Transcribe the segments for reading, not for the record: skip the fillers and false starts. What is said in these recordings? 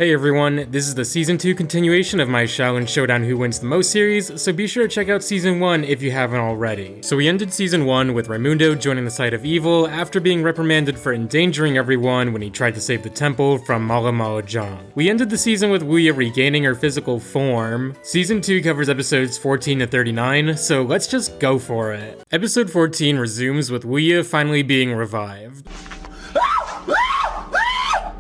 Hey everyone, this is the Season 2 continuation of my Xiaolin Showdown Who Wins the Most series, so be sure to check out Season 1 if you haven't already. So we ended Season 1 with Raimundo joining the side of evil after being reprimanded for endangering everyone when he tried to save the temple from Mala Mala Zhang. We ended the season with Wuya regaining her physical form. Season 2 covers episodes 14 to 39, so let's just go for it. Episode 14 resumes with Wuya finally being revived.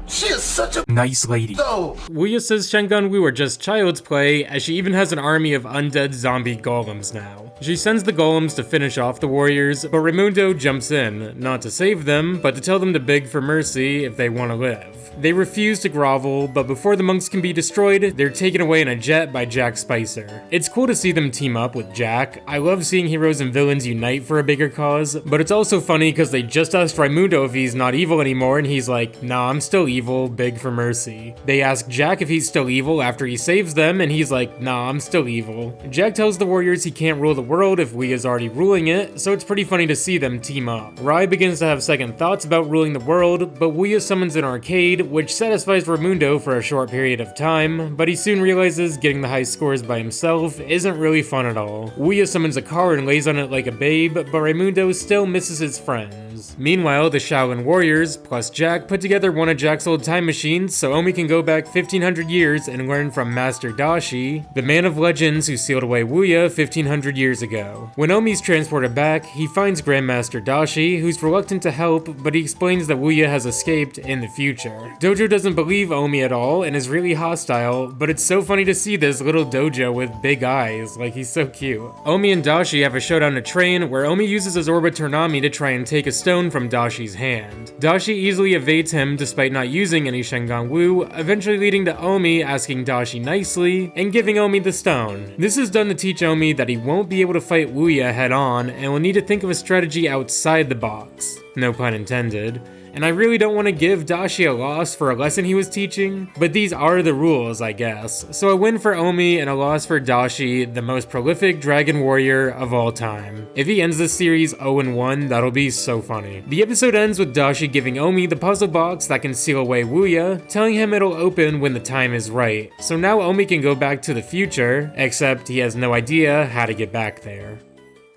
She is such a nice lady. no. Wuya says Shengan Wu are just child's play, as she even has an army of undead zombie golems now. She sends the golems to finish off the warriors, but Raimundo jumps in, not to save them, but to tell them to beg for mercy if they want to live. They refuse to grovel, but before the monks can be destroyed, they're taken away in a jet by Jack Spicer. It's cool to see them team up with Jack. I love seeing heroes and villains unite for a bigger cause, but it's also funny because they just asked Raimundo if he's not evil anymore, and he's like, nah, I'm still evil, beg for mercy. They ask Jack if he's still evil after he saves them, and he's like, nah, I'm still evil. Jack tells the warriors he can't rule the world if Wuya's already ruling it, so it's pretty funny to see them team up. Rai begins to have second thoughts about ruling the world, but Wuya summons an arcade, which satisfies Raimundo for a short period of time, but he soon realizes getting the high scores by himself isn't really fun at all. Wuya summons a car and lays on it like a babe, but Raimundo still misses his friends. Meanwhile, the Xiaolin warriors, plus Jack, put together one of Jack's old time machines so Omi can go back 1500 years and learn from Master Dashi, the man of legends who sealed away Wuya 1500 years ago. When Omi's transported back, he finds Grandmaster Dashi, who's reluctant to help, but he explains that Wuya has escaped in the future. Dojo doesn't believe Omi at all and is really hostile, but it's so funny to see this little dojo with big eyes, like he's so cute. Omi and Dashi have a showdown to train where Omi uses his Orbitornami to try and take a stone from Dashi's hand. Dashi easily evades him despite not using any Shengan Wu, eventually leading to Omi asking Dashi nicely and giving Omi the stone. This is done to teach Omi that he won't be able to fight Wuya head on and will need to think of a strategy outside the box. No pun intended. And I really don't want to give Dashi a loss for a lesson he was teaching, but these are the rules, I guess. So a win for Omi and a loss for Dashi, the most prolific dragon warrior of all time. If he ends this series 0-1, that'll be so funny. The episode ends with Dashi giving Omi the puzzle box that can seal away Wuya, telling him it'll open when the time is right. So now Omi can go back to the future, except he has no idea how to get back there.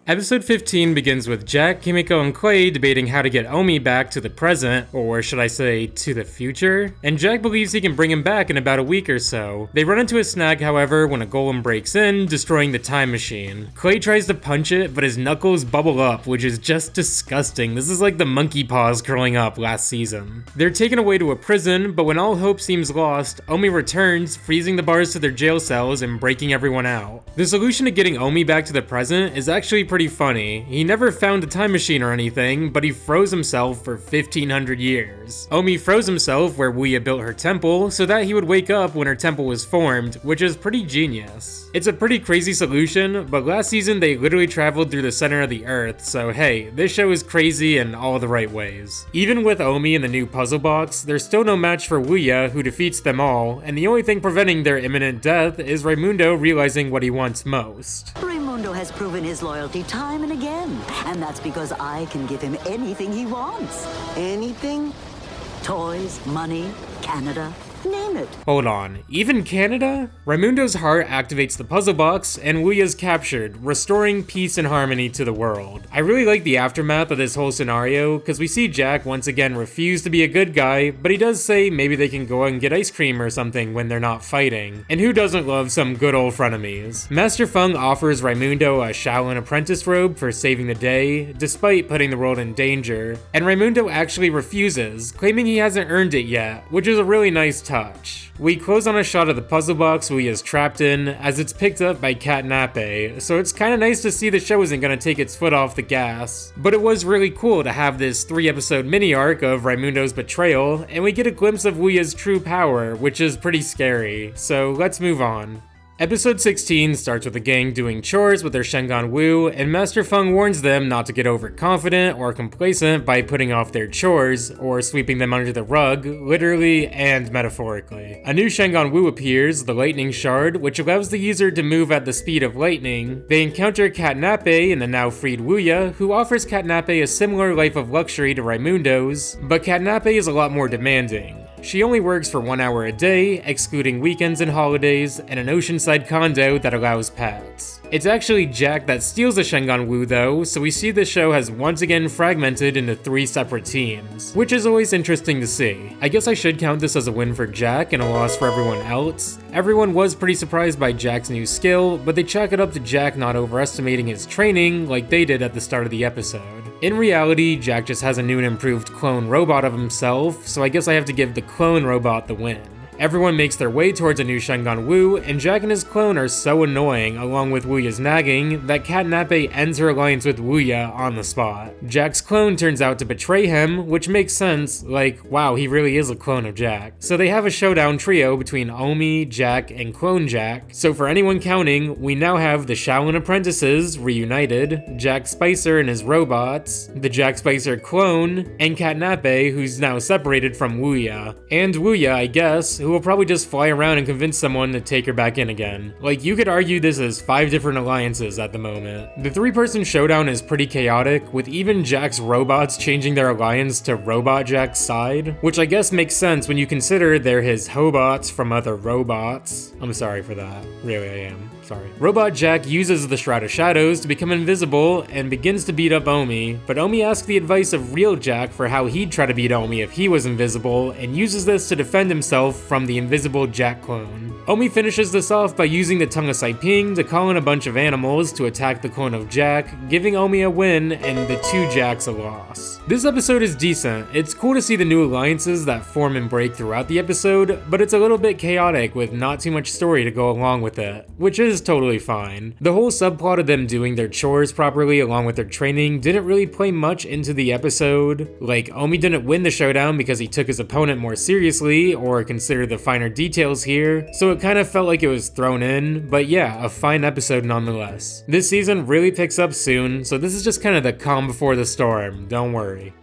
Episode 15 begins with Jack, Kimiko, and Clay debating how to get Omi back to the present, or should I say, to the future? And Jack believes he can bring him back in about a week or so. They run into a snag, however, when a golem breaks in, destroying the time machine. Clay tries to punch it, but his knuckles bubble up, which is just disgusting. This is like the monkey paws curling up last season. They're taken away to a prison, but when all hope seems lost, Omi returns, freezing the bars to their jail cells and breaking everyone out. The solution to getting Omi back to the present is actually pretty funny. He never found a time machine or anything, but he froze himself for 1500 years. Omi froze himself where Wuya built her temple so that he would wake up when her temple was formed, which is pretty genius. It's a pretty crazy solution, but last season they literally traveled through the center of the earth, so hey, this show is crazy in all the right ways. Even with Omi in the new puzzle box, there's still no match for Wuya, who defeats them all, and the only thing preventing their imminent death is Raimundo realizing what he wants most. Raimundo has proven his loyalty time and again, and that's because I can give him anything he wants. Anything? Toys, money, Canada, name it. Hold on, even Canada? Raimundo's heart activates the puzzle box, and Wuya's captured, restoring peace and harmony to the world. I really like the aftermath of this whole scenario, because we see Jack once again refuse to be a good guy, but he does say maybe they can go and get ice cream or something when they're not fighting. And who doesn't love some good old frenemies? Master Feng offers Raimundo a Shaolin apprentice robe for saving the day, despite putting the world in danger, and Raimundo actually refuses, claiming he hasn't earned it yet, which is a really nice touch. We close on a shot of the puzzle box Wuya's trapped in, as it's picked up by Cat Nappe, so it's kinda nice to see the show isn't gonna take its foot off the gas. But it was really cool to have this 3-episode mini-arc of Raimundo's betrayal, and we get a glimpse of Wuya's true power, which is pretty scary, so let's move on. Episode 16 starts with the gang doing chores with their Shengan Wu, and Master Feng warns them not to get overconfident or complacent by putting off their chores, or sweeping them under the rug, literally and metaphorically. A new Shengan Wu appears, the Lightning Shard, which allows the user to move at the speed of lightning. They encounter Cat Nappe and the now freed Wuya, who offers Cat Nappe a similar life of luxury to Raimundo's, but Cat Nappe is a lot more demanding. She only works for 1 hour a day, excluding weekends and holidays, and an oceanside condo that allows pets. It's actually Jack that steals the Shengon Wu though, so we see the show has once again fragmented into 3 separate teams, which is always interesting to see. I guess I should count this as a win for Jack and a loss for everyone else. Everyone was pretty surprised by Jack's new skill, but they chalk it up to Jack not overestimating his training like they did at the start of the episode. In reality, Jack just has a new and improved clone robot of himself, so I guess I have to give the clone robot the win. Everyone makes their way towards a new Shengon Wu, and Jack and his clone are so annoying, along with Wuya's nagging, that Katnape ends her alliance with Wuya on the spot. Jack's clone turns out to betray him, which makes sense, like, wow, he really is a clone of Jack. So they have a showdown trio between Omi, Jack, and Clone Jack. So for anyone counting, we now have the Xiaolin apprentices reunited, Jack Spicer and his robots, the Jack Spicer clone, and Katnape, who's now separated from Wuya. And Wuya, I guess, who will probably just fly around and convince someone to take her back in again. Like, you could argue this is 5 different alliances at the moment. The 3-person showdown is pretty chaotic, with even Jack's robots changing their alliance to Robot Jack's side, which I guess makes sense when you consider they're his hobots from other robots. I'm sorry for that. Really, I am. Sorry. Robot Jack uses the Shroud of Shadows to become invisible and begins to beat up Omi, but Omi asks the advice of real Jack for how he'd try to beat Omi if he was invisible, and uses this to defend himself from the invisible Jack clone. Omi finishes this off by using the Tongue of Saiping to call in a bunch of animals to attack the clone of Jack, giving Omi a win and the 2 Jacks a loss. This episode is decent. It's cool to see the new alliances that form and break throughout the episode, but it's a little bit chaotic with not too much story to go along with it, which is totally fine. The whole subplot of them doing their chores properly along with their training didn't really play much into the episode. Like, Omi didn't win the showdown because he took his opponent more seriously or considered the finer details here, so it kind of felt like it was thrown in, but yeah, a fine episode nonetheless. This season really picks up soon, so this is just kind of the calm before the storm, don't worry.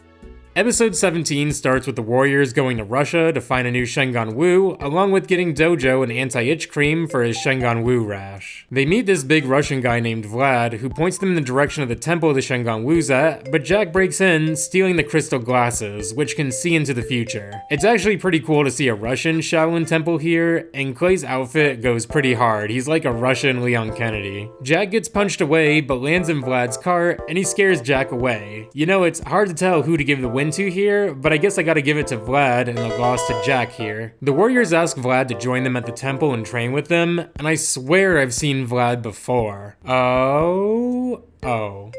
Episode 17 starts with the Warriors going to Russia to find a new Shengon Wu, along with getting Dojo an anti-itch cream for his Shengon Wu rash. They meet this big Russian guy named Vlad, who points them in the direction of the temple the Shengon Wu's at, but Jack breaks in, stealing the crystal glasses, which can see into the future. It's actually pretty cool to see a Russian Shaolin temple here, and Clay's outfit goes pretty hard. He's like a Russian Leon Kennedy. Jack gets punched away, but lands in Vlad's cart, and he scares Jack away. You know, it's hard to tell who to give the win to here, but I guess I gotta give it to Vlad and the loss to Jack here. The Warriors ask Vlad to join them at the temple and train with them, and I swear I've seen Vlad before. Oh.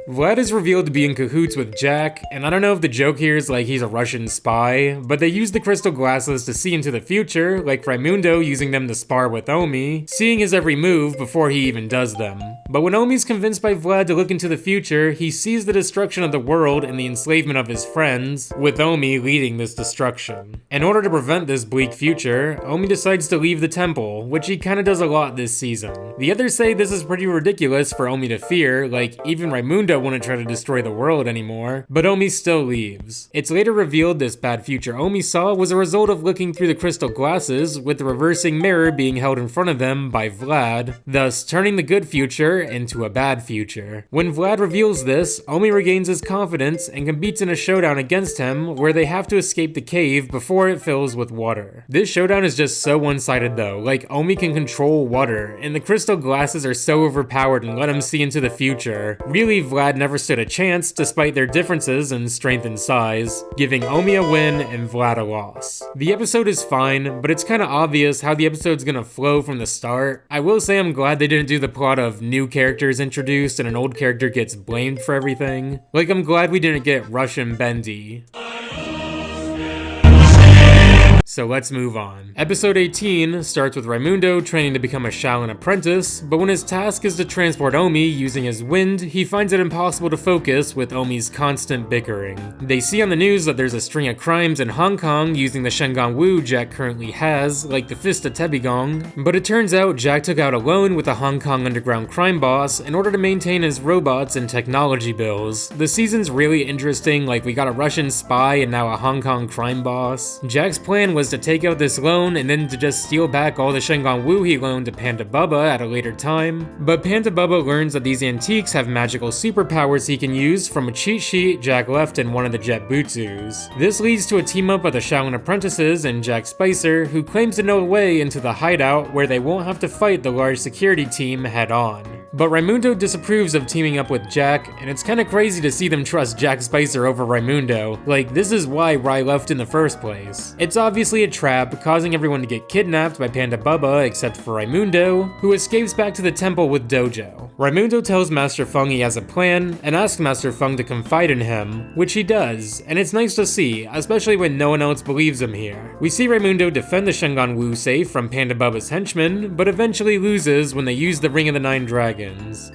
Vlad is revealed to be in cahoots with Jack, and I don't know if the joke here is like he's a Russian spy, but they use the crystal glasses to see into the future, like Raimundo using them to spar with Omi, seeing his every move before he even does them. But when Omi's convinced by Vlad to look into the future, he sees the destruction of the world and the enslavement of his friends, with Omi leading this destruction. In order to prevent this bleak future, Omi decides to leave the temple, which he kinda does a lot this season. The others say this is pretty ridiculous for Omi to fear, like even Raimundo wouldn't try to destroy the world anymore, but Omi still leaves. It's later revealed this bad future Omi saw was a result of looking through the crystal glasses, with the reversing mirror being held in front of them by Vlad, thus turning the good future into a bad future. When Vlad reveals this, Omi regains his confidence and competes in a showdown against him where they have to escape the cave before it fills with water. This showdown is just so one-sided though, like Omi can control water, and the crystal glasses are so overpowered and let him see into the future. Really, Vlad never stood a chance despite their differences in strength and size, giving Omi a win and Vlad a loss. The episode is fine, but it's kinda obvious how the episode's gonna flow from the start. I will say I'm glad they didn't do the plot of new characters introduced and an old character gets blamed for everything. Like, I'm glad we didn't get Russian Bendy. So let's move on. Episode 18 starts with Raimundo training to become a Xiaolin apprentice, but when his task is to transport Omi using his wind, he finds it impossible to focus with Omi's constant bickering. They see on the news that there's a string of crimes in Hong Kong using the Shengon Wu Jack currently has, like the Fist of Tebigong, but it turns out Jack took out a loan with a Hong Kong underground crime boss in order to maintain his robots and technology bills. The season's really interesting, like we got a Russian spy and now a Hong Kong crime boss. Jack's plan was was to take out this loan and then to just steal back all the Shengon Wu he loaned to Panda Bubba at a later time, but Panda Bubba learns that these antiques have magical superpowers he can use from a cheat sheet Jack left in one of the Jet Butsus. This leads to a team up of the Xiaolin apprentices and Jack Spicer, who claims to know a way into the hideout where they won't have to fight the large security team head on. But Raimundo disapproves of teaming up with Jack, and it's kinda crazy to see them trust Jack Spicer over Raimundo. Like, this is why Rai left in the first place. It's obviously a trap, causing everyone to get kidnapped by Panda Bubba except for Raimundo, who escapes back to the temple with Dojo. Raimundo tells Master Feng he has a plan, and asks Master Feng to confide in him, which he does, and it's nice to see, especially when no one else believes him here. We see Raimundo defend the Shengon Wu safe from Panda Bubba's henchmen, but eventually loses when they use the Ring of the Nine Dragons.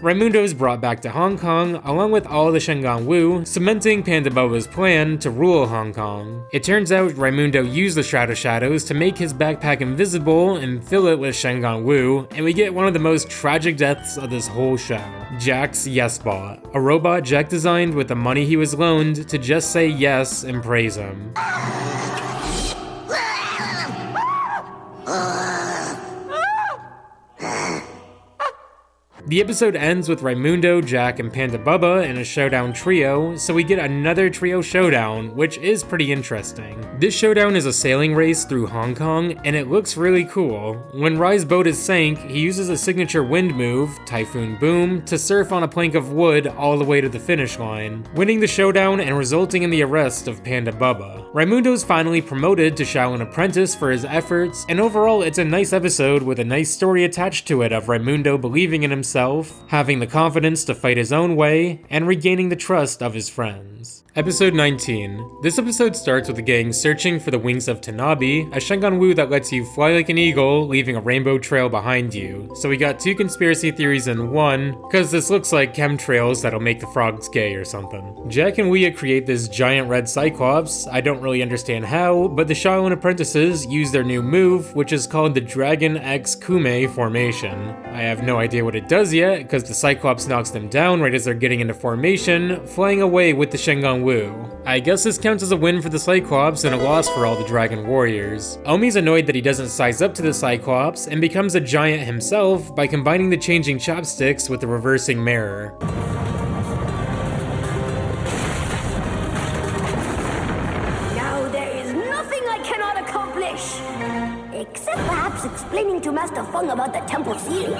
Raimundo is brought back to Hong Kong along with all the Shengon Wu, cementing Panda Bubba's plan to rule Hong Kong. It turns out Raimundo used the Shroud of Shadows to make his backpack invisible and fill it with Shengon Wu, and we get one of the most tragic deaths of this whole show. Jack's YesBot, a robot Jack designed with the money he was loaned to just say yes and praise him. The episode ends with Raimundo, Jack, and Panda Bubba in a showdown trio, so we get another trio showdown, which is pretty interesting. This showdown is a sailing race through Hong Kong, and it looks really cool. When Rai's boat is sank, he uses a signature wind move, Typhoon Boom, to surf on a plank of wood all the way to the finish line, winning the showdown and resulting in the arrest of Panda Bubba. Raimundo's finally promoted to Xiaolin Apprentice for his efforts, and overall it's a nice episode with a nice story attached to it of Raimundo believing in himself, having the confidence to fight his own way, and regaining the trust of his friends. Episode 19. This episode starts with the gang searching for the wings of Tanabe, a Shengon Wu that lets you fly like an eagle, leaving a rainbow trail behind you. So we got two conspiracy theories in one, cause this looks like chemtrails that'll make the frogs gay or something. Jack and Ouya create this giant red cyclops. I don't really understand how, but the Xiaolin apprentices use their new move, which is called the Dragon X Kume formation. I have no idea what it does yet, cause the cyclops knocks them down right as they're getting into formation, flying away with the Shengon Wu. I guess this counts as a win for the Cyclops and a loss for all the Dragon Warriors. Omi's annoyed that he doesn't size up to the Cyclops and becomes a giant himself by combining the changing chopsticks with the reversing mirror. Now there is nothing I cannot accomplish, except perhaps explaining to Master Feng about the temple ceiling.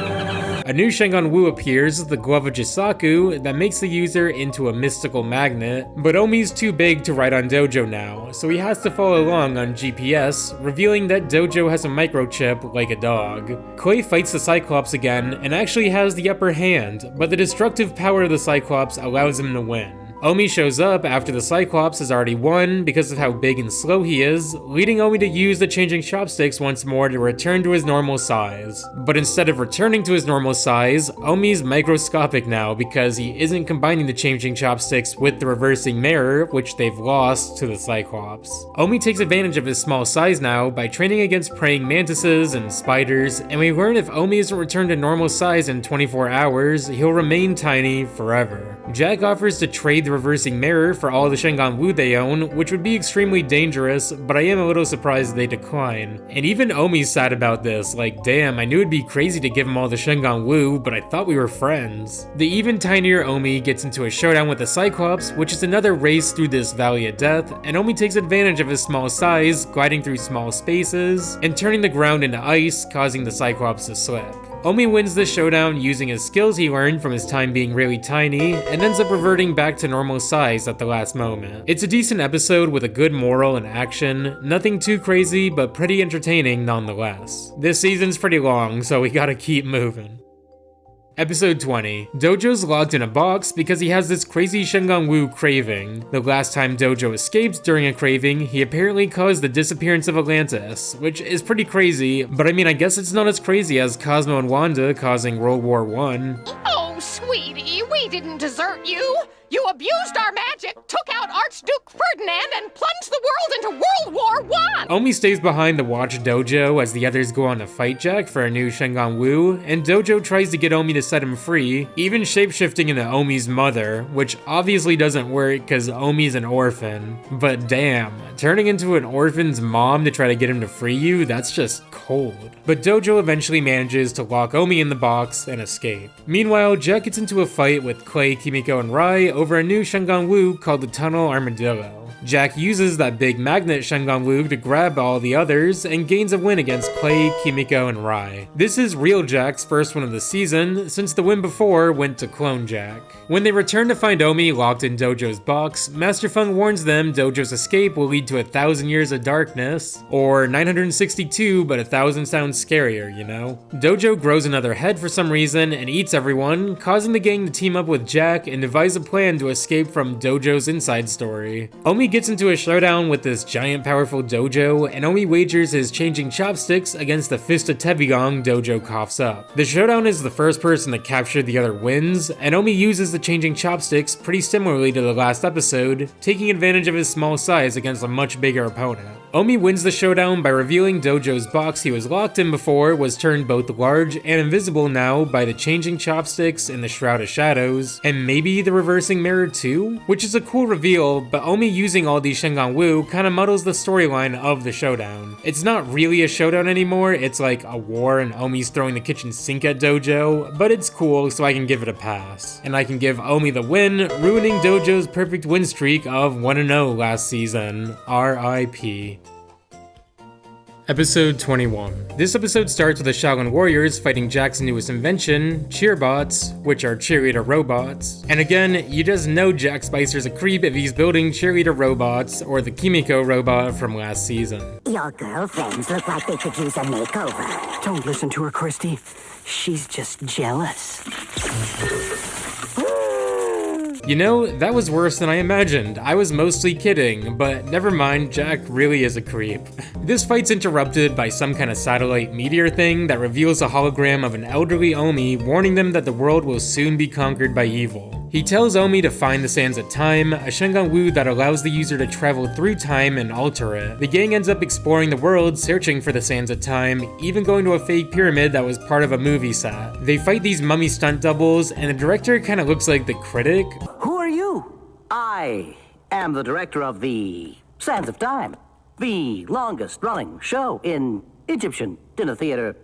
A new Shengon Wu appears, the Glove of Jisaku, that makes the user into a mystical magnet, but Omi's too big to ride on Dojo now, so he has to follow along on GPS, revealing that Dojo has a microchip like a dog. Clay fights the Cyclops again and actually has the upper hand, but the destructive power of the Cyclops allows him to win. Omi shows up after the Cyclops has already won because of how big and slow he is, leading Omi to use the changing chopsticks once more to return to his normal size. But instead of returning to his normal size, Omi's microscopic now because he isn't combining the changing chopsticks with the reversing mirror, which they've lost to the Cyclops. Omi takes advantage of his small size now by training against praying mantises and spiders, and we learn if Omi isn't returned to normal size in 24 hours, he'll remain tiny forever. Jack offers to trade the reversing mirror for all the Shengon Wu they own, which would be extremely dangerous, but I am a little surprised they decline. And even Omi's sad about this, like damn, I knew it'd be crazy to give him all the Shengon Wu, but I thought we were friends. The even tinier Omi gets into a showdown with the Cyclops, which is another race through this Valley of Death, and Omi takes advantage of his small size, gliding through small spaces, and turning the ground into ice, causing the Cyclops to slip. Omi wins this showdown using his skills he learned from his time being really tiny, and ends up reverting back to normal size at the last moment. It's a decent episode with a good moral and action, nothing too crazy, but pretty entertaining nonetheless. This season's pretty long, so we gotta keep moving. Episode 20. Dojo's locked in a box because he has this crazy Shengon Wu craving. The last time Dojo escaped during a craving, he apparently caused the disappearance of Atlantis, which is pretty crazy, but I mean I guess it's not as crazy as Cosmo and Wanda causing World War I. Oh, sweetie, we didn't desert you. You abused our magic, took out Archduke Ferdinand, and plunged the world into World War I! Omi stays behind to watch Dojo as the others go on to fight Jack for a new Shengon Wu, and Dojo tries to get Omi to set him free, even shapeshifting into Omi's mother, which obviously doesn't work because Omi's an orphan. But damn, turning into an orphan's mom to try to get him to free you, that's just cold. But Dojo eventually manages to lock Omi in the box and escape. Meanwhile, Jack gets into a fight with Clay, Kimiko, and Rai over a new Shengon Wu called the Tunnel Armadillo. Jack uses that big magnet Shengon Wu to grab all the others and gains a win against Clay, Kimiko, and Rai. This is real Jack's first win of the season, since the win before went to Clone Jack. When they return to find Omi locked in Dojo's box, Master Feng warns them Dojo's escape will lead to 1,000 years of darkness, or 962, but 1,000 sounds scarier, you know? Dojo grows another head for some reason and eats everyone, causing the gang to team up with Jack and devise a plan to escape from Dojo's inside story. Omi gets into a showdown with this giant powerful Dojo, and Omi wagers his changing chopsticks against the fist of Tebigong Dojo coughs up. The showdown is the first person to capture the other wins, and Omi uses the changing chopsticks pretty similarly to the last episode, taking advantage of his small size against a much bigger opponent. Omi wins the showdown by revealing Dojo's box he was locked in before was turned both large and invisible now by the changing chopsticks and the Shroud of Shadows, and maybe the reversing mirror too? Which is a cool reveal, but Omi using all these Shengon Wu kinda muddles the storyline of the showdown. It's not really a showdown anymore, it's like a war and Omi's throwing the kitchen sink at Dojo, but it's cool so I can give it a pass. And I can give Omi the win, ruining Dojo's perfect win streak of 1-0 last season. R.I.P. Episode 21. This episode starts with the Xiaolin warriors fighting Jack's newest invention, cheerbots, which are cheerleader robots. And again, you just know Jack Spicer's a creep if he's building cheerleader robots or the Kimiko robot from last season. Your girlfriends look like they could use a makeover. Don't listen to her, Christy. She's just jealous. You know, that was worse than I imagined. I was mostly kidding, but never mind, Jack really is a creep. This fight's interrupted by some kind of satellite meteor thing that reveals a hologram of an elderly Omi warning them that the world will soon be conquered by evil. He tells Omi to find the Sands of Time, a Shengon Wu that allows the user to travel through time and alter it. The gang ends up exploring the world searching for the Sands of Time, even going to a fake pyramid that was part of a movie set. They fight these mummy stunt doubles, and the director kinda looks like the critic. Who are you? I am the director of the Sands of Time, the longest running show in Egyptian dinner theater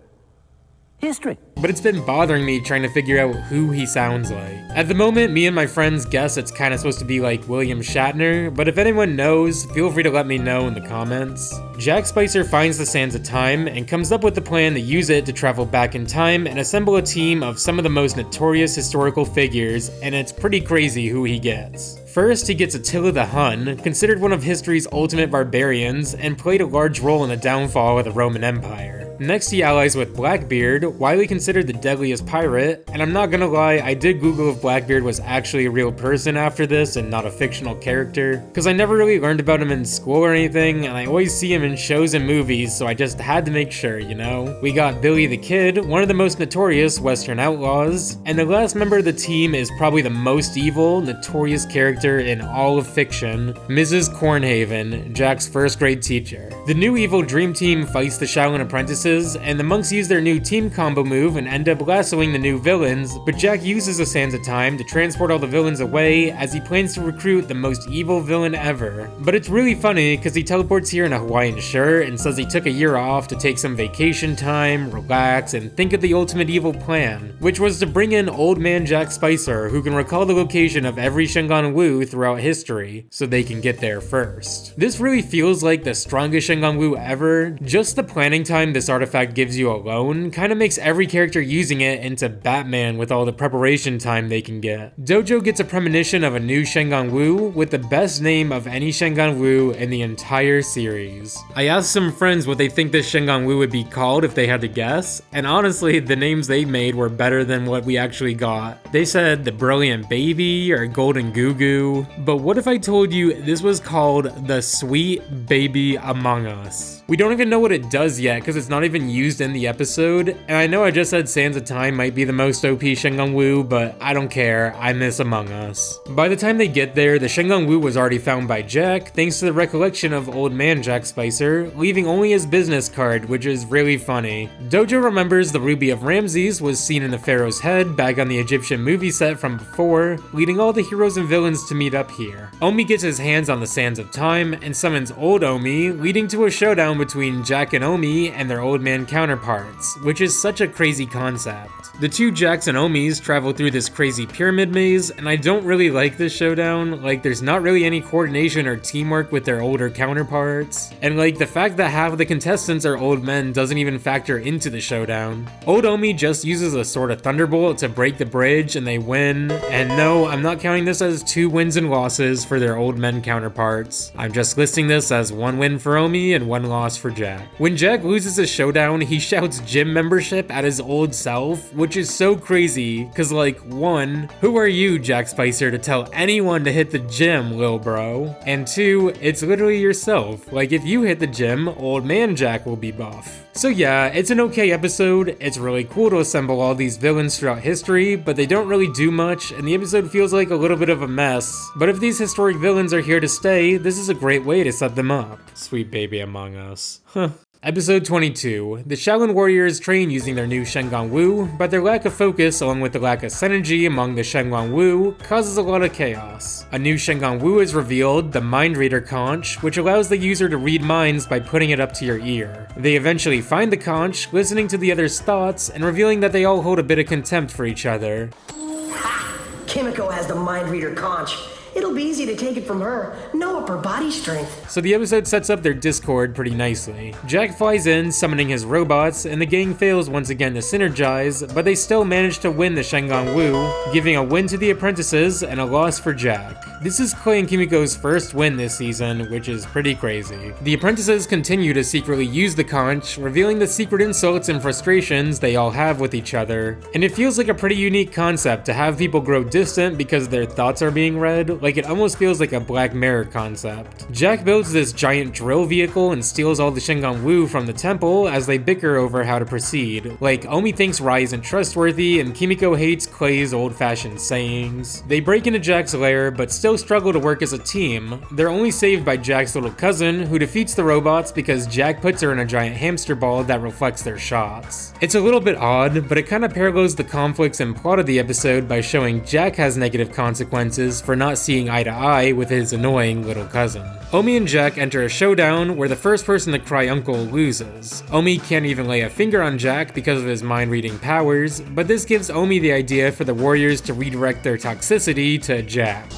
history. But it's been bothering me trying to figure out who he sounds like. At the moment, me and my friends guess it's kinda supposed to be like William Shatner, but if anyone knows, feel free to let me know in the comments. Jack Spicer finds the Sands of Time and comes up with the plan to use it to travel back in time and assemble a team of some of the most notorious historical figures, and it's pretty crazy who he gets. First, he gets Attila the Hun, considered one of history's ultimate barbarians, and played a large role in the downfall of the Roman Empire. Next, he allies with Blackbeard, widely considered the deadliest pirate, and I'm not gonna lie, I did Google if Blackbeard was actually a real person after this and not a fictional character, because I never really learned about him in school or anything, and I always see him in shows and movies, so I just had to make sure, you know? We got Billy the Kid, one of the most notorious Western outlaws, and the last member of the team is probably the most evil, notorious character in all of fiction, Mrs. Cornhaven, Jack's first grade teacher. The new evil dream team fights the Shaolin apprentices, and the monks use their new team combo move and end up lassoing the new villains, but Jack uses the Sands of Time to transport all the villains away as he plans to recruit the most evil villain ever. But it's really funny because he teleports here in a Hawaiian shirt and says he took a year off to take some vacation time, relax, and think of the ultimate evil plan, which was to bring in old man Jack Spicer, who can recall the location of every Shengon Wu throughout history, so they can get there first. This really feels like the strongest Shengon Wu ever. Just the planning time this artifact gives you alone kinda makes every character using it into Batman with all the preparation time they can get. Dojo gets a premonition of a new Shengon Wu with the best name of any Shengon Wu in the entire series. I asked some friends what they think this Shengon Wu would be called if they had to guess, and honestly, the names they made were better than what we actually got. They said the Brilliant Baby or Golden Goo Goo, but what if I told you this was called the Sweet Baby Among Us? We don't even know what it does yet because it's not even used in the episode, and I know I just said Sands of Time might be the most OP Shengon Wu, but I don't care, I miss Among Us. By the time they get there, the Shengon Wu was already found by Jack thanks to the recollection of old man Jack Spicer, leaving only his business card, which is really funny. Dojo remembers the Ruby of Ramses was seen in the Pharaoh's head back on the Egyptian movie set from before, leading all the heroes and villains to meet up here. Omi gets his hands on the Sands of Time and summons old Omi, leading to a showdown between Jack and Omi and their old man counterparts, which is such a crazy concept. The two Jacks and Omis travel through this crazy pyramid maze, and I don't really like this showdown. Like, there's not really any coordination or teamwork with their older counterparts, and like, the fact that half of the contestants are old men doesn't even factor into the showdown. Old Omi just uses a sort of thunderbolt to break the bridge and they win, and no, I'm not counting this as 2 wins and losses for their old men counterparts. I'm just listing this as 1 win for Omi and 1 loss for Jack. When Jack loses his showdown, he shouts gym membership at his old self, which is so crazy, cause like, 1, who are you, Jack Spicer, to tell anyone to hit the gym, lil bro? And 2, it's literally yourself. Like, if you hit the gym, old man Jack will be buff. So yeah, it's an okay episode. It's really cool to assemble all these villains throughout history, but they don't really do much, and the episode feels like a little bit of a mess. But if these historic villains are here to stay, this is a great way to set them up. Sweet baby Among Us. Huh. Episode 22. The Xiaolin warriors train using their new Shengon Wu, but their lack of focus along with the lack of synergy among the Shengon Wu causes a lot of chaos. A new Shengon Wu is revealed, the Mind Reader Conch, which allows the user to read minds by putting it up to your ear. They eventually find the conch, listening to the other's thoughts, and revealing that they all hold a bit of contempt for each other. Ha! Kimiko has the Mind Reader Conch. It'll be easy to take it from her. No upper body strength. So the episode sets up their discord pretty nicely. Jack flies in, summoning his robots, and the gang fails once again to synergize, but they still manage to win the Shengon Wu, giving a win to the apprentices and a loss for Jack. This is Clay and Kimiko's first win this season, which is pretty crazy. The apprentices continue to secretly use the conch, revealing the secret insults and frustrations they all have with each other. And it feels like a pretty unique concept to have people grow distant because their thoughts are being read. Like, it almost feels like a Black Mirror concept. Jack builds this giant drill vehicle and steals all the Shengon Wu from the temple as they bicker over how to proceed. Like, Omi thinks Rai isn't trustworthy and Kimiko hates Clay's old-fashioned sayings. They break into Jack's lair, but still struggle to work as a team. They're only saved by Jack's little cousin, who defeats the robots because Jack puts her in a giant hamster ball that reflects their shots. It's a little bit odd, but it kind of parallels the conflicts and plot of the episode by showing Jack has negative consequences for not seeing eye to eye with his annoying little cousin. Omi and Jack enter a showdown where the first person to cry uncle loses. Omi can't even lay a finger on Jack because of his mind-reading powers, but this gives Omi the idea for the warriors to redirect their toxicity to Jack.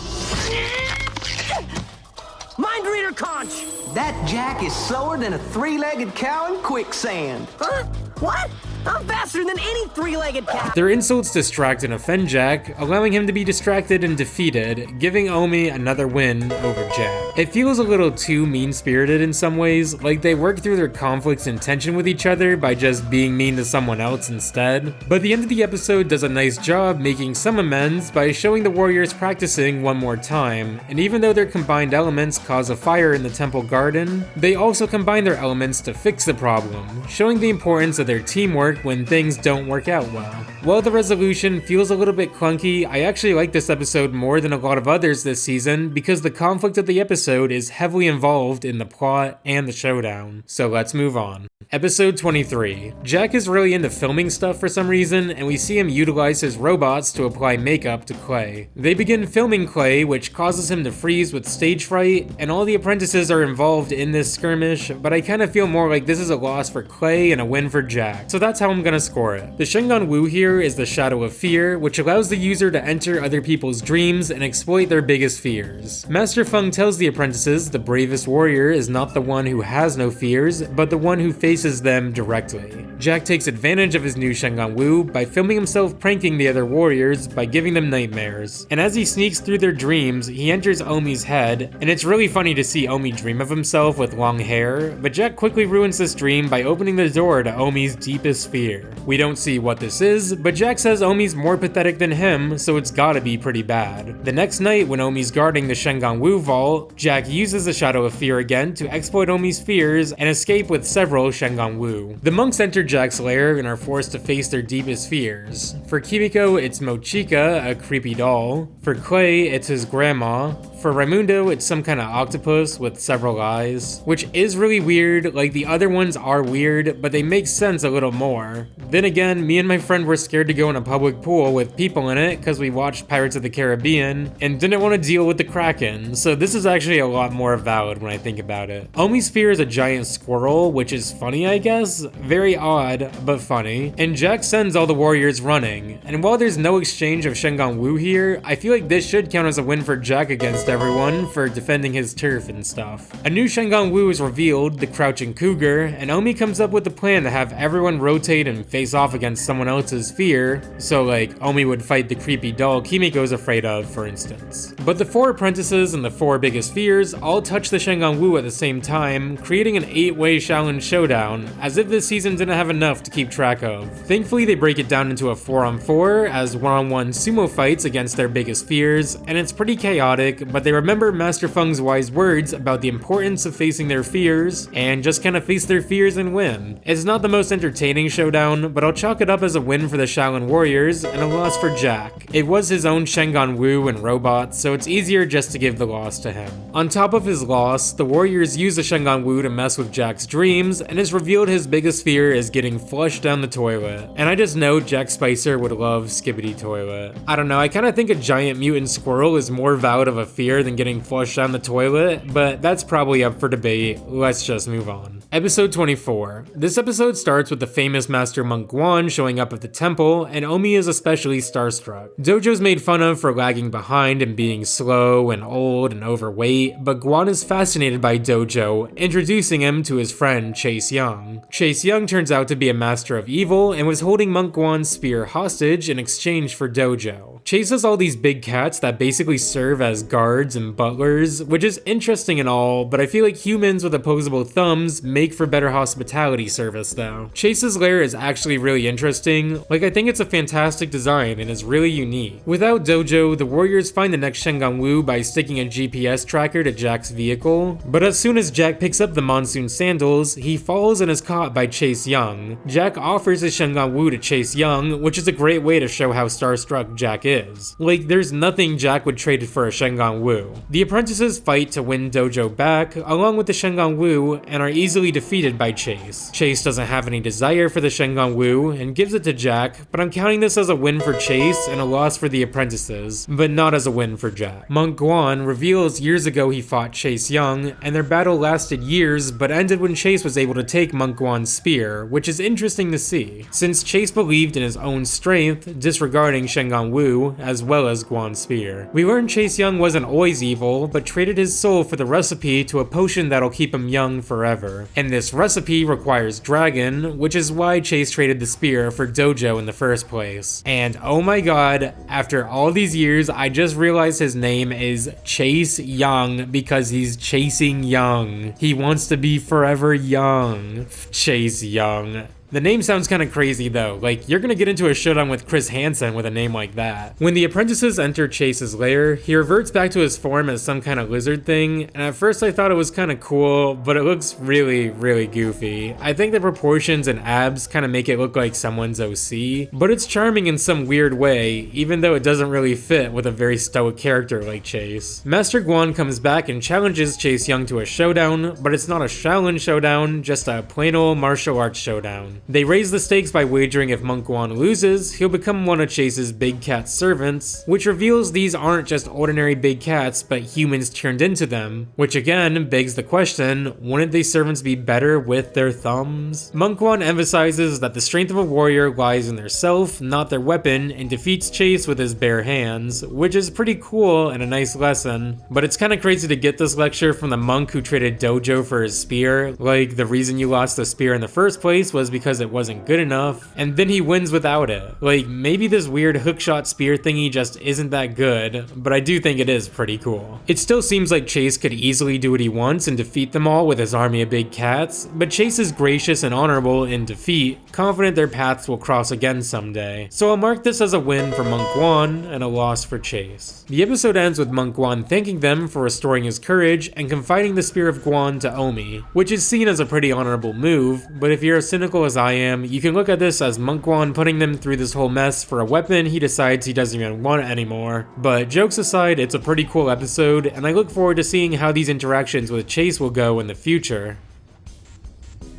Mind Reader Conch! That Jack is slower than a 3-legged cow in quicksand. Huh? What? I'm faster than any 3-legged cow! Their insults distract and offend Jack, allowing him to be distracted and defeated, giving Omi another win over Jack. It feels a little too mean-spirited in some ways, like they work through their conflicts and tension with each other by just being mean to someone else instead. But the end of the episode does a nice job making some amends by showing the warriors practicing one more time, and even though their combined elements cause a fire in the temple garden, they also combine their elements to fix the problem, showing the importance of their teamwork when things don't work out well. While the resolution feels a little bit clunky, I actually like this episode more than a lot of others this season because the conflict of the episode is heavily involved in the plot and the showdown. So let's move on. Episode 23. Jack is really into filming stuff for some reason, and we see him utilize his robots to apply makeup to Clay. They begin filming Clay, which causes him to freeze with stage fright, and all the apprentices are involved in this skirmish, but I kind of feel more like this is a loss for Clay and a win for Jack, so that's how I'm gonna score it. The Shengon Wu here is the Shadow of Fear, which allows the user to enter other people's dreams and exploit their biggest fears. Master Feng tells the apprentices the bravest warrior is not the one who has no fears, but the one who faces faces them directly. Jack takes advantage of his new Shengon Wu by filming himself pranking the other warriors by giving them nightmares. And as he sneaks through their dreams, he enters Omi's head, and it's really funny to see Omi dream of himself with long hair, but Jack quickly ruins this dream by opening the door to Omi's deepest fear. We don't see what this is, but Jack says Omi's more pathetic than him, so it's gotta be pretty bad. The next night, when Omi's guarding the Shengon Wu vault, Jack uses the Shadow of Fear again to exploit Omi's fears and escape with several Shengon Wu. The monks enter Jack's lair and are forced to face their deepest fears. For Kimiko, it's Mochika, a creepy doll. For Clay, it's his grandma. For Raimundo, it's some kind of octopus with several eyes, which is really weird. Like, the other ones are weird, but they make sense a little more. Then again, me and my friend were scared to go in a public pool with people in it because we watched Pirates of the Caribbean and didn't want to deal with the Kraken, so this is actually a lot more valid when I think about it. Omi's fear is a giant squirrel, which is funny, I guess. Very odd, but funny. And Jack sends all the warriors running, and while there's no exchange of Shengon Wu here, I feel like this should count as a win for Jack against everyone for defending his turf and stuff. A new Shengon Wu is revealed, the Crouching Cougar, and Omi comes up with a plan to have everyone rotate and face off against someone else's fear, so like Omi would fight the creepy doll Kimiko's afraid of, for instance. But the 4 apprentices and the 4 biggest fears all touch the Shengon Wu at the same time, creating an 8-way Xiaolin Showdown, as if this season didn't have enough to keep track of. Thankfully, they break it down into a 4-on-4 as 1-on-1 sumo fights against their biggest fears, and it's pretty chaotic, but they remember Master Feng's wise words about the importance of facing their fears, and just kind of face their fears and win. It's not the most entertaining showdown, but I'll chalk it up as a win for the Xiaolin Warriors and a loss for Jack. It was his own Shengon Wu and robots, so it's easier just to give the loss to him. On top of his loss, the Warriors use the Shengon Wu to mess with Jack's dreams, and it's revealed his biggest fear is getting flushed down the toilet. And I just know Jack Spicer would love Skibbity Toilet. I don't know, I kind of think a giant mutant squirrel is more valid of a fear than getting flushed down the toilet, but that's probably up for debate. Let's just move on. Episode 24. This episode starts with the famous Master Monk Guan showing up at the temple, and Omi is especially starstruck. Dojo's made fun of for lagging behind and being slow and old and overweight, but Guan is fascinated by Dojo, introducing him to his friend Chase Young. Chase Young turns out to be a master of evil and was holding Monk Guan's spear hostage in exchange for Dojo. Chase has all these big cats that basically serve as guards and butlers, which is interesting and all, but I feel like humans with opposable thumbs make for better hospitality service though. Chase's lair is actually really interesting. Like, I think it's a fantastic design and is really unique. Without Dojo, the warriors find the next Shengon Wu by sticking a GPS tracker to Jack's vehicle, but as soon as Jack picks up the monsoon sandals, he falls and is caught by Chase Young. Jack offers his Shengon Wu to Chase Young, which is a great way to show how starstruck Jack is. Like, there's nothing Jack would trade for a Shengon Wu. The apprentices fight to win Dojo back, along with the Shengon Wu, and are easily defeated by Chase. Chase doesn't have any desire for the Shengon Wu and gives it to Jack, but I'm counting this as a win for Chase and a loss for the apprentices, but not as a win for Jack. Monk Guan reveals years ago he fought Chase Young, and their battle lasted years but ended when Chase was able to take Monk Guan's spear, which is interesting to see, since Chase believed in his own strength, disregarding Shengon Wu as well as Guan's spear. We learned Chase Young wasn't always evil, but traded his soul for the recipe to a potion that'll keep him young forever. And this recipe requires dragon, which is why Chase traded the spear for Dojo in the first place. And oh my god, after all these years, I just realized his name is Chase Young because he's chasing young. He wants to be forever young. Chase Young. The name sounds kind of crazy though, like you're gonna get into a showdown with Chris Hansen with a name like that. When the apprentices enter Chase's lair, he reverts back to his form as some kind of lizard thing, and at first I thought it was kind of cool, but it looks really, really goofy. I think the proportions and abs kind of make it look like someone's OC, but it's charming in some weird way, even though it doesn't really fit with a very stoic character like Chase. Master Guan comes back and challenges Chase Young to a showdown, but it's not a Xiaolin Showdown, just a plain old martial arts showdown. They raise the stakes by wagering if Monk Wan loses, he'll become one of Chase's big cat servants, which reveals these aren't just ordinary big cats, but humans turned into them, which again begs the question, wouldn't these servants be better with their thumbs? Monk Wan emphasizes that the strength of a warrior lies in their self, not their weapon, and defeats Chase with his bare hands, which is pretty cool and a nice lesson, but it's kinda crazy to get this lecture from the monk who traded dojo for his spear. Like, the reason you lost the spear in the first place was because it wasn't good enough, and then he wins without it. Like, maybe this weird hookshot spear thingy just isn't that good, but I do think it is pretty cool. It still seems like Chase could easily do what he wants and defeat them all with his army of big cats, but Chase is gracious and honorable in defeat, confident their paths will cross again someday. So I'll mark this as a win for Monk Wan and a loss for Chase. The episode ends with Monk Wan thanking them for restoring his courage and confiding the spear of Guan to Omi, which is seen as a pretty honorable move, but if you're as cynical as I am, you can look at this as Monk Wan putting them through this whole mess for a weapon he decides he doesn't even want anymore. But jokes aside, it's a pretty cool episode, and I look forward to seeing how these interactions with Chase will go in the future.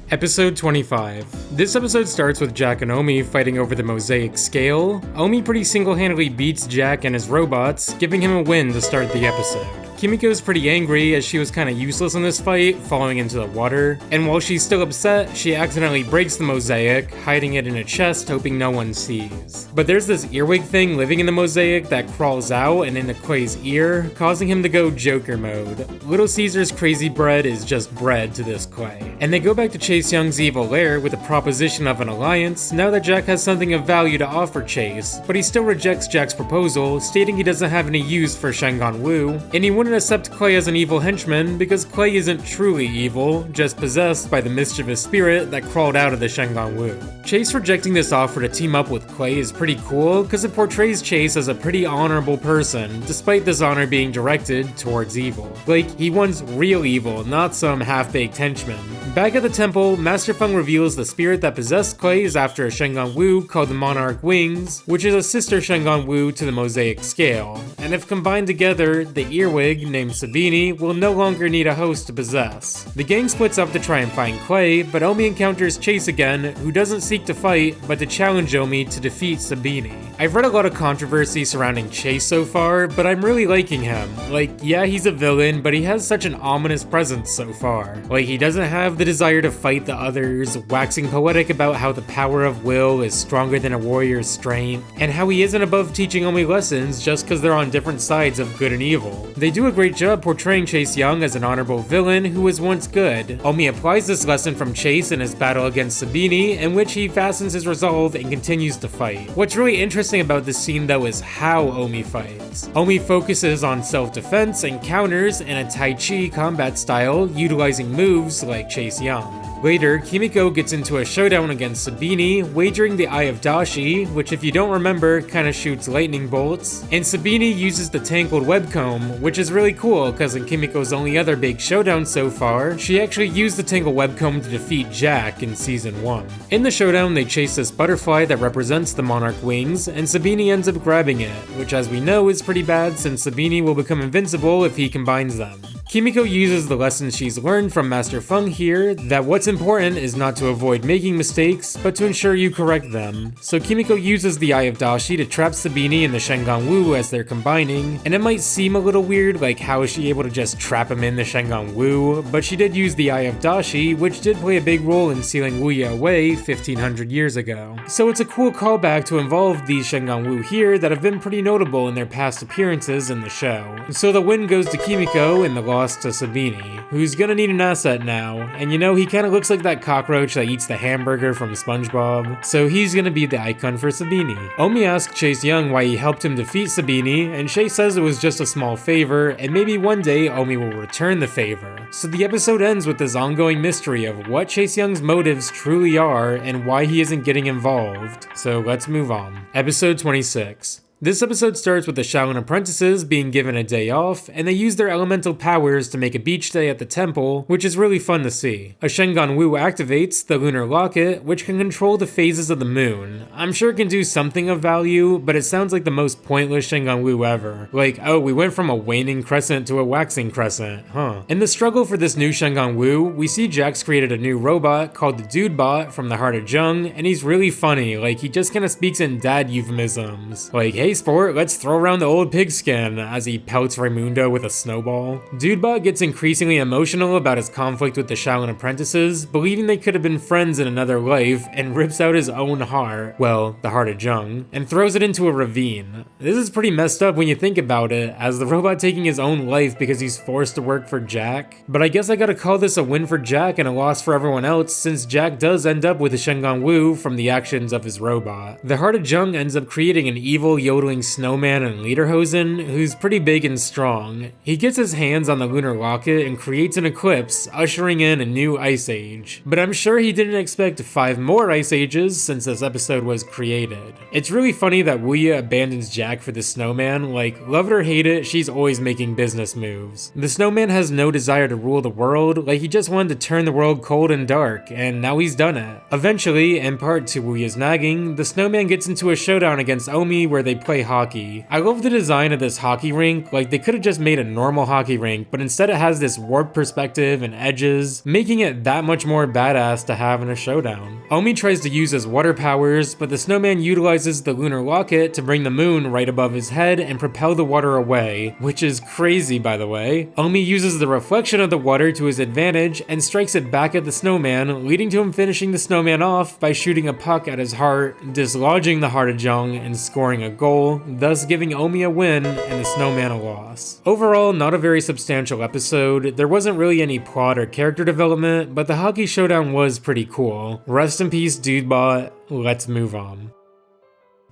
Episode 25. This episode starts with Jack and Omi fighting over the mosaic scale. Omi pretty single-handedly beats Jack and his robots, giving him a win to start the episode. Kimiko's pretty angry as she was kinda useless in this fight, falling into the water, and while she's still upset, she accidentally breaks the mosaic, hiding it in a chest hoping no one sees. But there's this earwig thing living in the mosaic that crawls out and into Quay's ear, causing him to go Joker mode. Little Caesar's crazy bread is just bread to this Quay. And they go back to Chase Young's evil lair with the proposition of an alliance, now that Jack has something of value to offer Chase, but he still rejects Jack's proposal, stating he doesn't have any use for Shengon Wu, and he wouldn't accept Quay as an evil henchman because Quay isn't truly evil, just possessed by the mischievous spirit that crawled out of the Shengon Wu. Chase rejecting this offer to team up with Quay is pretty cool because it portrays Chase as a pretty honorable person, despite this honor being directed towards evil. Like, he wants real evil, not some half-baked henchman. Back at the temple, Master Feng reveals the spirit that possessed Quay is after a Shengon Wu called the Monarch Wings, which is a sister Shengon Wu to the mosaic scale, and if combined together, the earwig, named Sabini, will no longer need a host to possess. The gang splits up to try and find Quay, but Omi encounters Chase again, who doesn't seek to fight, but to challenge Omi to defeat Sabini. I've read a lot of controversy surrounding Chase so far, but I'm really liking him. Like, yeah, he's a villain, but he has such an ominous presence so far. Like, he doesn't have the desire to fight the others, waxing poetic about how the power of will is stronger than a warrior's strength, and how he isn't above teaching Omi lessons just because they're on different sides of good and evil. They do a great job portraying Chase Young as an honorable villain who was once good. Omi applies this lesson from Chase in his battle against Sabini, in which he fastens his resolve and continues to fight. What's really interesting about this scene though is how Omi fights. Omi focuses on self-defense and counters in a Tai Chi combat style, utilizing moves like Chase Young. Later, Kimiko gets into a showdown against Sabini, wagering the Eye of Dashi, which if you don't remember, kinda shoots lightning bolts, and Sabini uses the tangled web comb, which is really cool because in Kimiko's only other big showdown so far, she actually used the tangled web comb to defeat Jack in Season 1. In the showdown, they chase this butterfly that represents the Monarch Wings, and Sabini ends up grabbing it, which as we know is pretty bad since Sabini will become invincible if he combines them. Kimiko uses the lessons she's learned from Master Feng here, that what's important is not to avoid making mistakes, but to ensure you correct them. So Kimiko uses the Eye of Dashi to trap Sabini and the Shengon Wu as they're combining, and it might seem a little weird, like how is she able to just trap him in the Shengon Wu, but she did use the Eye of Dashi, which did play a big role in sealing Wuya away 1500 years ago. So it's a cool callback to involve these Shengon Wu here that have been pretty notable in their past appearances in the show. So the win goes to Kimiko and the loss to Sabini, who's gonna need an asset now, and you know he kinda looks like that cockroach that eats the hamburger from SpongeBob, so he's gonna be the icon for Sabini. Omi asks Chase Young why he helped him defeat Sabini, and Chase says it was just a small favor, and maybe one day Omi will return the favor. So the episode ends with this ongoing mystery of what Chase Young's motives truly are, and why he isn't getting involved. So let's move on. Episode 26. This episode starts with the Xiaolin apprentices being given a day off, and they use their elemental powers to make a beach day at the temple, which is really fun to see. A Shengon Wu activates the lunar locket, which can control the phases of the moon. I'm sure it can do something of value, but it sounds like the most pointless Shengon Wu ever. Like, oh, we went from a waning crescent to a waxing crescent, huh? In the struggle for this new Shengon Wu, we see Jax created a new robot called the Dude Bot from the Heart of Jung, and he's really funny. Like, he just kinda speaks in dad euphemisms. Like, hey sport, let's throw around the old pigskin, as he pelts Raimundo with a snowball. Dudebot gets increasingly emotional about his conflict with the Xiaolin apprentices, believing they could have been friends in another life, and rips out his own heart, well, the Heart of Jung, and throws it into a ravine. This is pretty messed up when you think about it, as the robot taking his own life because he's forced to work for Jack. But I guess I gotta call this a win for Jack and a loss for everyone else, since Jack does end up with a Shengon Wu from the actions of his robot. The Heart of Jung ends up creating an evil yodeling snowman and Lederhosen, who's pretty big and strong. He gets his hands on the lunar locket and creates an eclipse, ushering in a new ice age. But I'm sure he didn't expect 5 more ice ages since this episode was created. It's really funny that Wuya abandons Jack for the snowman. Like, love it or hate it, she's always making business moves. The snowman has no desire to rule the world, like he just wanted to turn the world cold and dark, and now he's done it. Eventually, in part to Wuya's nagging, the snowman gets into a showdown against Omi where they play hockey. I love the design of this hockey rink. Like, they could have just made a normal hockey rink, but instead it has this warped perspective and edges, making it that much more badass to have in a showdown. Omi tries to use his water powers, but the snowman utilizes the lunar locket to bring the moon right above his head and propel the water away, which is crazy by the way. Omi uses the reflection of the water to his advantage and strikes it back at the snowman, leading to him finishing the snowman off by shooting a puck at his heart, dislodging the Heart of Jung and scoring a goal, thus giving Omi a win and the snowman a loss. Overall, not a very substantial episode. There wasn't really any plot or character development, but the hockey showdown was pretty cool. Rest in peace, Dudebot. Let's move on.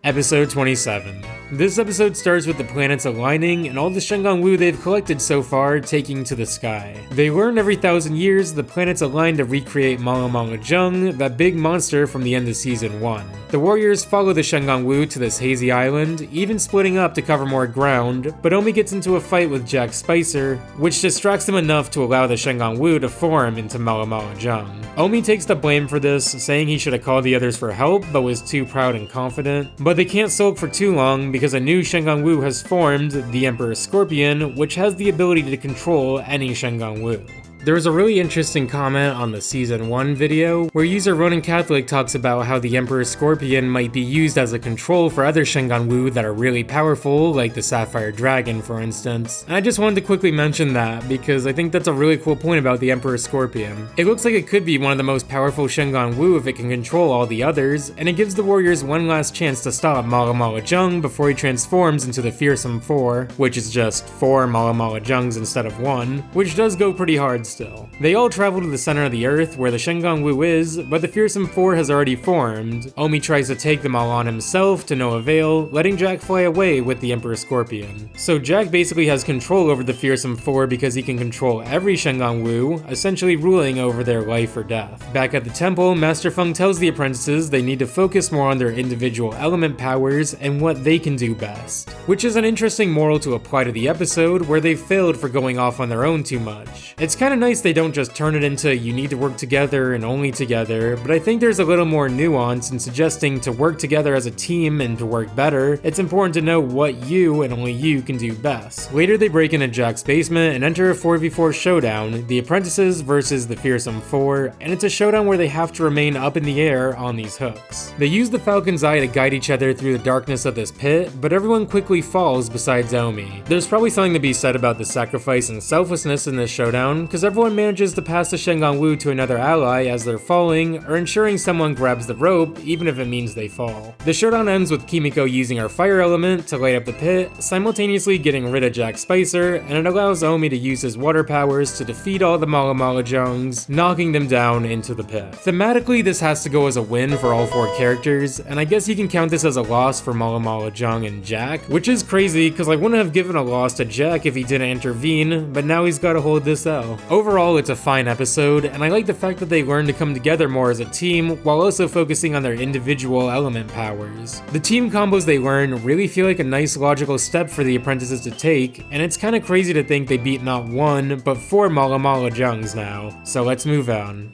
Episode 27. This episode starts with the planets aligning and all the Shengon Wu they've collected so far taking to the sky. They learn every 1,000 years the planets align to recreate Mala Mala Jung, that big monster from the end of Season 1. The warriors follow the Shengon Wu to this hazy island, even splitting up to cover more ground, but Omi gets into a fight with Jack Spicer, which distracts them enough to allow the Shengon Wu to form into Mala Mala Jung. Omi takes the blame for this, saying he should have called the others for help, but was too proud and confident. But they can't sulk for too long because a new Shengon Wu has formed, the Emperor Scorpion, which has the ability to control any Shengon Wu. There was a really interesting comment on the Season 1 video where user Ronin Catholic talks about how the Emperor Scorpion might be used as a control for other Shengon Wu that are really powerful, like the Sapphire Dragon for instance. And I just wanted to quickly mention that because I think that's a really cool point about the Emperor Scorpion. It looks like it could be one of the most powerful Shengon Wu if it can control all the others, and it gives the warriors one last chance to stop Mala Mala Jung before he transforms into the Fearsome Four, which is just 4 Mala Mala Jungs instead of 1, which does go pretty hard still. They all travel to the center of the earth where the Shengon Wu is, but the Fearsome Four has already formed. Omi tries to take them all on himself to no avail, letting Jack fly away with the Emperor Scorpion. So Jack basically has control over the Fearsome Four because he can control every Shengon Wu, essentially ruling over their life or death. Back at the temple, Master Feng tells the apprentices they need to focus more on their individual element powers and what they can do best. Which is an interesting moral to apply to the episode where they've failed for going off on their own too much. It's kinda nice they don't just turn it into you need to work together and only together, but I think there's a little more nuance in suggesting to work together as a team and to work better, it's important to know what you and only you can do best. Later they break into Jack's basement and enter a 4v4 showdown, the apprentices versus the Fearsome Four, and it's a showdown where they have to remain up in the air on these hooks. They use the Falcon's Eye to guide each other through the darkness of this pit, but everyone quickly falls besides Omi. There's probably something to be said about the sacrifice and selflessness in this showdown, because everyone manages to pass the Shengon Wu to another ally as they're falling, or ensuring someone grabs the rope, even if it means they fall. The showdown ends with Kimiko using her fire element to light up the pit, simultaneously getting rid of Jack Spicer, and it allows Omi to use his water powers to defeat all the Mala Mala Jungs, knocking them down into the pit. Thematically, this has to go as a win for all 4 characters, and I guess you can count this as a loss for Mala Mala Jung and Jack, which is crazy because I wouldn't have given a loss to Jack if he didn't intervene, but now he's gotta hold this L. Overall, it's a fine episode, and I like the fact that they learn to come together more as a team while also focusing on their individual element powers. The team combos they learn really feel like a nice logical step for the apprentices to take, and it's kinda crazy to think they beat not 1, but 4 Mala Mala Jungs now. So let's move on.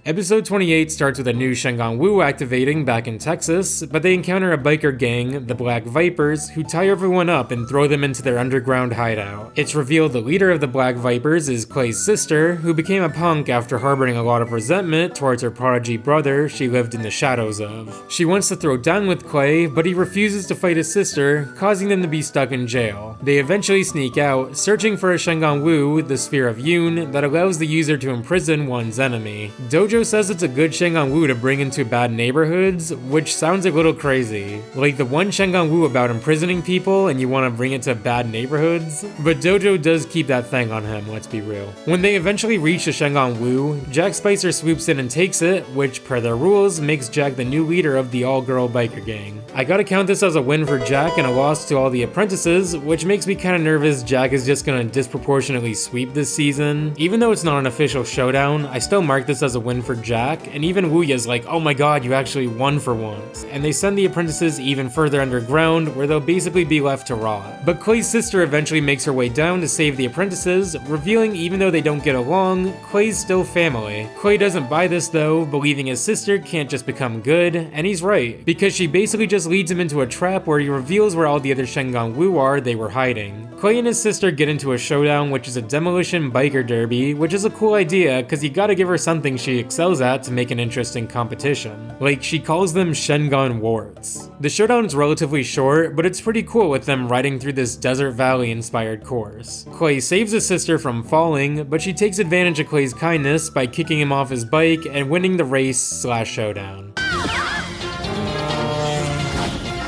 Episode 28 starts with a new Shengon Wu activating back in Texas, but they encounter a biker gang, the Black Vipers, who tie everyone up and throw them into their underground hideout. It's revealed the leader of the Black Vipers is Clay's sister, who became a punk after harboring a lot of resentment towards her prodigy brother she lived in the shadows of. She wants to throw down with Clay, but he refuses to fight his sister, causing them to be stuck in jail. They eventually sneak out, searching for a Shengon Wu, the Sphere of Yoon, that allows the user to imprison one's enemy. Dojo says it's a good Shengon Wu to bring into bad neighborhoods, which sounds a little crazy. Like the one Shengon Wu about imprisoning people and you want to bring it to bad neighborhoods? But Dojo does keep that thing on him, let's be real. When they eventually reach the Shengon Wu, Jack Spicer swoops in and takes it, which per their rules makes Jack the new leader of the all-girl biker gang. I gotta count this as a win for Jack and a loss to all the apprentices, which makes me kinda nervous Jack is just gonna disproportionately sweep this season. Even though it's not an official showdown, I still mark this as a win for Jack, and even Wuya's like, oh my god, you actually won for once. And they send the apprentices even further underground, where they'll basically be left to rot. But Clay's sister eventually makes her way down to save the apprentices, revealing even though they don't get along, Clay's still family. Clay doesn't buy this though, believing his sister can't just become good, and he's right, because she basically just leads him into a trap where he reveals where all the other Shengon Wu are they were hiding. Clay and his sister get into a showdown, which is a demolition biker derby, which is a cool idea, cause you gotta give her something she excels at to make an interesting competition. Like, she calls them Shengon Wards. The showdown's relatively short, but it's pretty cool with them riding through this Desert Valley inspired course. Clay saves his sister from falling, but she takes advantage of Clay's kindness by kicking him off his bike and winning the race/showdown.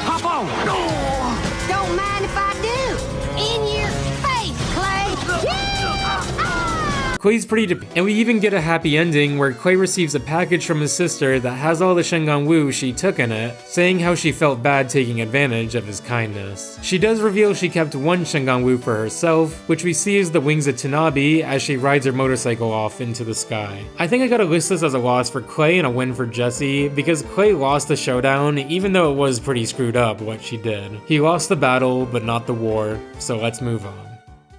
Hop on! Don't mind if I do. In your face, Clay. Yeah! Clay's pretty and we even get a happy ending where Clay receives a package from his sister that has all the Shengon Wu she took in it, saying how she felt bad taking advantage of his kindness. She does reveal she kept one Shengon Wu for herself, which we see as the wings of Tanabe as she rides her motorcycle off into the sky. I think I gotta list this as a loss for Clay and a win for Jesse, because Clay lost the showdown even though it was pretty screwed up what she did. He lost the battle, but not the war, so let's move on.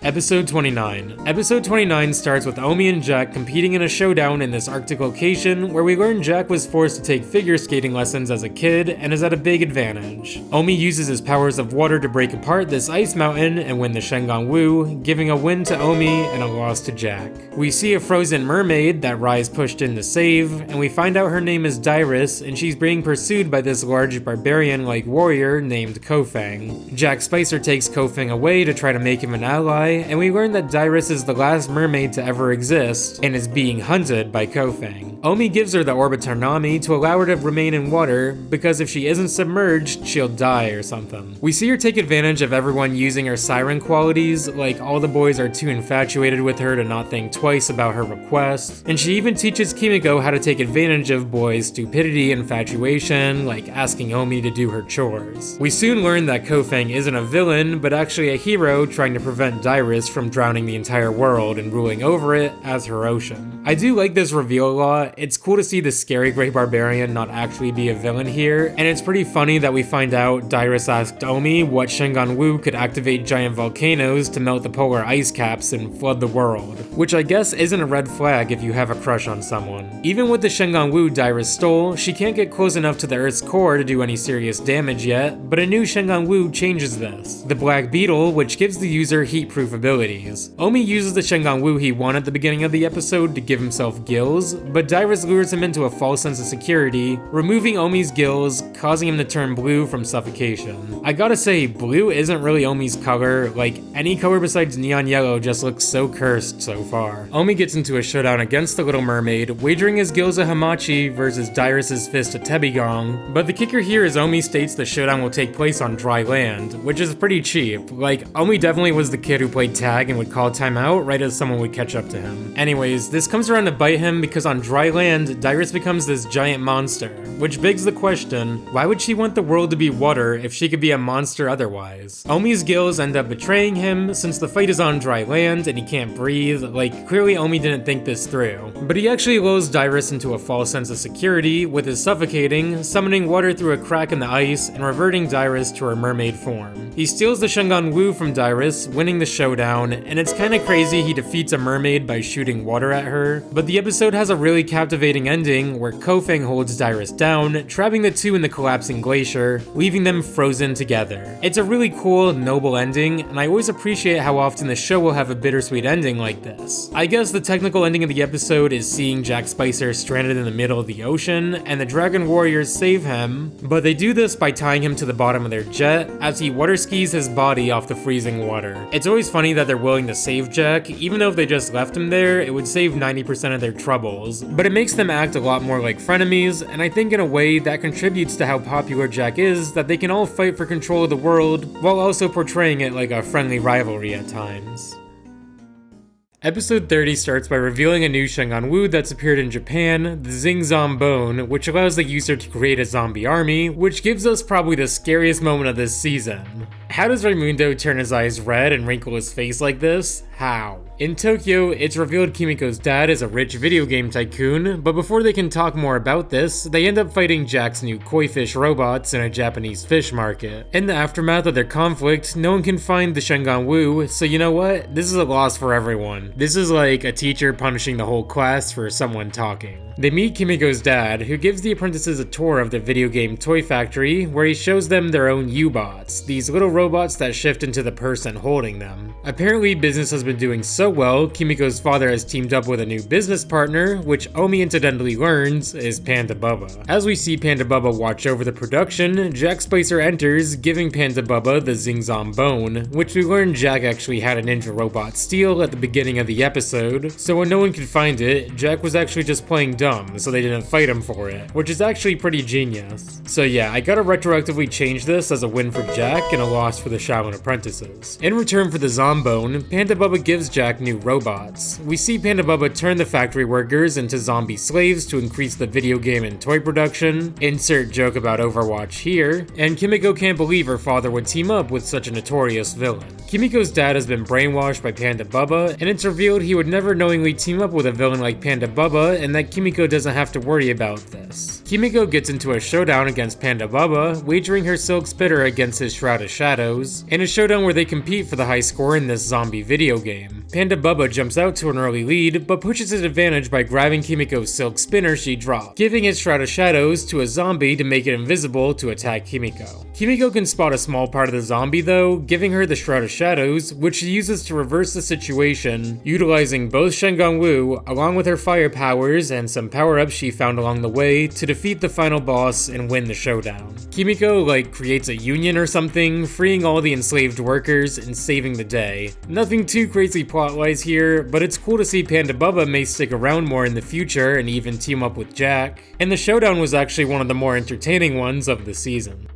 Episode 29. Episode 29 starts with Omi and Jack competing in a showdown in this Arctic location where we learn Jack was forced to take figure skating lessons as a kid and is at a big advantage. Omi uses his powers of water to break apart this ice mountain and win the Shengon Wu, giving a win to Omi and a loss to Jack. We see a frozen mermaid that Rise pushed in to save, and we find out her name is Dyrus and she's being pursued by this large barbarian-like warrior named Kofang. Jack Spicer takes Kofang away to try to make him an ally, and we learn that Dyrus is the last mermaid to ever exist and is being hunted by Kofang. Omi gives her the Orbitarnami to allow her to remain in water because if she isn't submerged, she'll die or something. We see her take advantage of everyone using her siren qualities, like all the boys are too infatuated with her to not think twice about her request, and she even teaches Kimiko how to take advantage of boys' stupidity and infatuation, like asking Omi to do her chores. We soon learn that Kofang isn't a villain, but actually a hero trying to prevent Dyrus from drowning the entire world and ruling over it as her ocean. I do like this reveal a lot. It's cool to see the scary Grey Barbarian not actually be a villain here, and it's pretty funny that we find out Dyrus asked Omi what Shengon Wu could activate giant volcanoes to melt the polar ice caps and flood the world, which I guess isn't a red flag if you have a crush on someone. Even with the Shengon Wu Dyrus stole, she can't get close enough to the Earth's core to do any serious damage yet, but a new Shengon Wu changes this. The Black Beetle, which gives the user heat-proof abilities. Omi uses the Shengon Wu he won at the beginning of the episode to give himself gills, but Dyrus lures him into a false sense of security, removing Omi's gills, causing him to turn blue from suffocation. I gotta say, blue isn't really Omi's color, like any color besides neon yellow just looks so cursed so far. Omi gets into a showdown against the Little Mermaid, wagering his gills of Hamachi versus Dyrus' fist of Tebigong, but the kicker here is Omi states the showdown will take place on dry land, which is pretty cheap. Like, Omi definitely was the kid who played tag and would call timeout right as someone would catch up to him. Anyways, this comes around to bite him because on dry land, Dyrus becomes this giant monster, which begs the question, why would she want the world to be water if she could be a monster otherwise? Omi's gills end up betraying him since the fight is on dry land and he can't breathe. Like, clearly Omi didn't think this through. But he actually lulls Dyrus into a false sense of security with his suffocating, summoning water through a crack in the ice and reverting Dyrus to her mermaid form. He steals the Shengon Wu from Dyrus, winning the showdown, and it's kinda crazy he defeats a mermaid by shooting water at her. But the episode has a really captivating ending where Kofang holds Dyrus down, trapping the two in the collapsing glacier, leaving them frozen together. It's a really cool, noble ending, and I always appreciate how often the show will have a bittersweet ending like this. I guess the technical ending of the episode is seeing Jack Spicer stranded in the middle of the ocean, and the Dragon Warriors save him, but they do this by tying him to the bottom of their jet as he water skis his body off the freezing water. It's always funny that they're willing to save Jack, even though if they just left him there, it would save 90% of their troubles, but it makes them act a lot more like frenemies, and I think in a way that contributes to how popular Jack is, that they can all fight for control of the world, while also portraying it like a friendly rivalry at times. Episode 30 starts by revealing a new Shengon Wu that's appeared in Japan, the Zingzambone, which allows the user to create a zombie army, which gives us probably the scariest moment of this season. How does Raimundo turn his eyes red and wrinkle his face like this? How? In Tokyo, it's revealed Kimiko's dad is a rich video game tycoon, but before they can talk more about this, they end up fighting Jack's new koi fish robots in a Japanese fish market. In the aftermath of their conflict, no one can find the Shengon Wu, so you know what? This is a loss for everyone. This is like a teacher punishing the whole class for someone talking. They meet Kimiko's dad, who gives the apprentices a tour of the video game toy factory, where he shows them their own U-bots, these little robots that shift into the person holding them. Apparently, business has been doing so well, Kimiko's father has teamed up with a new business partner, which Omi incidentally learns is Panda Bubba. As we see Panda Bubba watch over the production, Jack Spicer enters, giving Panda Bubba the Zingzambone, which we learn Jack actually had a ninja robot steal at the beginning of the episode, so when no one could find it, Jack was actually just playing dumb, so they didn't fight him for it, which is actually pretty genius. So yeah, I gotta retroactively change this as a win for Jack and a loss for the Xiaolin apprentices. In return for the Zombone, Panda Bubba gives Jack new robots. We see Panda Bubba turn the factory workers into zombie slaves to increase the video game and toy production, insert joke about Overwatch here, and Kimiko can't believe her father would team up with such a notorious villain. Kimiko's dad has been brainwashed by Panda Bubba, and it's revealed he would never knowingly team up with a villain like Panda Bubba, and that Kimiko doesn't have to worry about this. Kimiko gets into a showdown against Panda Bubba, wagering her Silk Spitter against his Shroud of Shadows, in a showdown where they compete for the high score in this zombie video game. Panda Bubba jumps out to an early lead, but pushes his advantage by grabbing Kimiko's Silk Spinner she dropped, giving his Shroud of Shadows to a zombie to make it invisible to attack Kimiko. Kimiko can spot a small part of the zombie though, giving her the Shroud of Shadows, which she uses to reverse the situation, utilizing both Shengon Wu, along with her fire powers and some power-ups she found along the way, to defeat the final boss and win the showdown. Kimiko, creates a union or something, freeing all the enslaved workers and saving the day. Nothing too crazy plot-wise here, but it's cool to see Panda Bubba may stick around more in the future and even team up with Jack, and the showdown was actually one of the more entertaining ones of the season.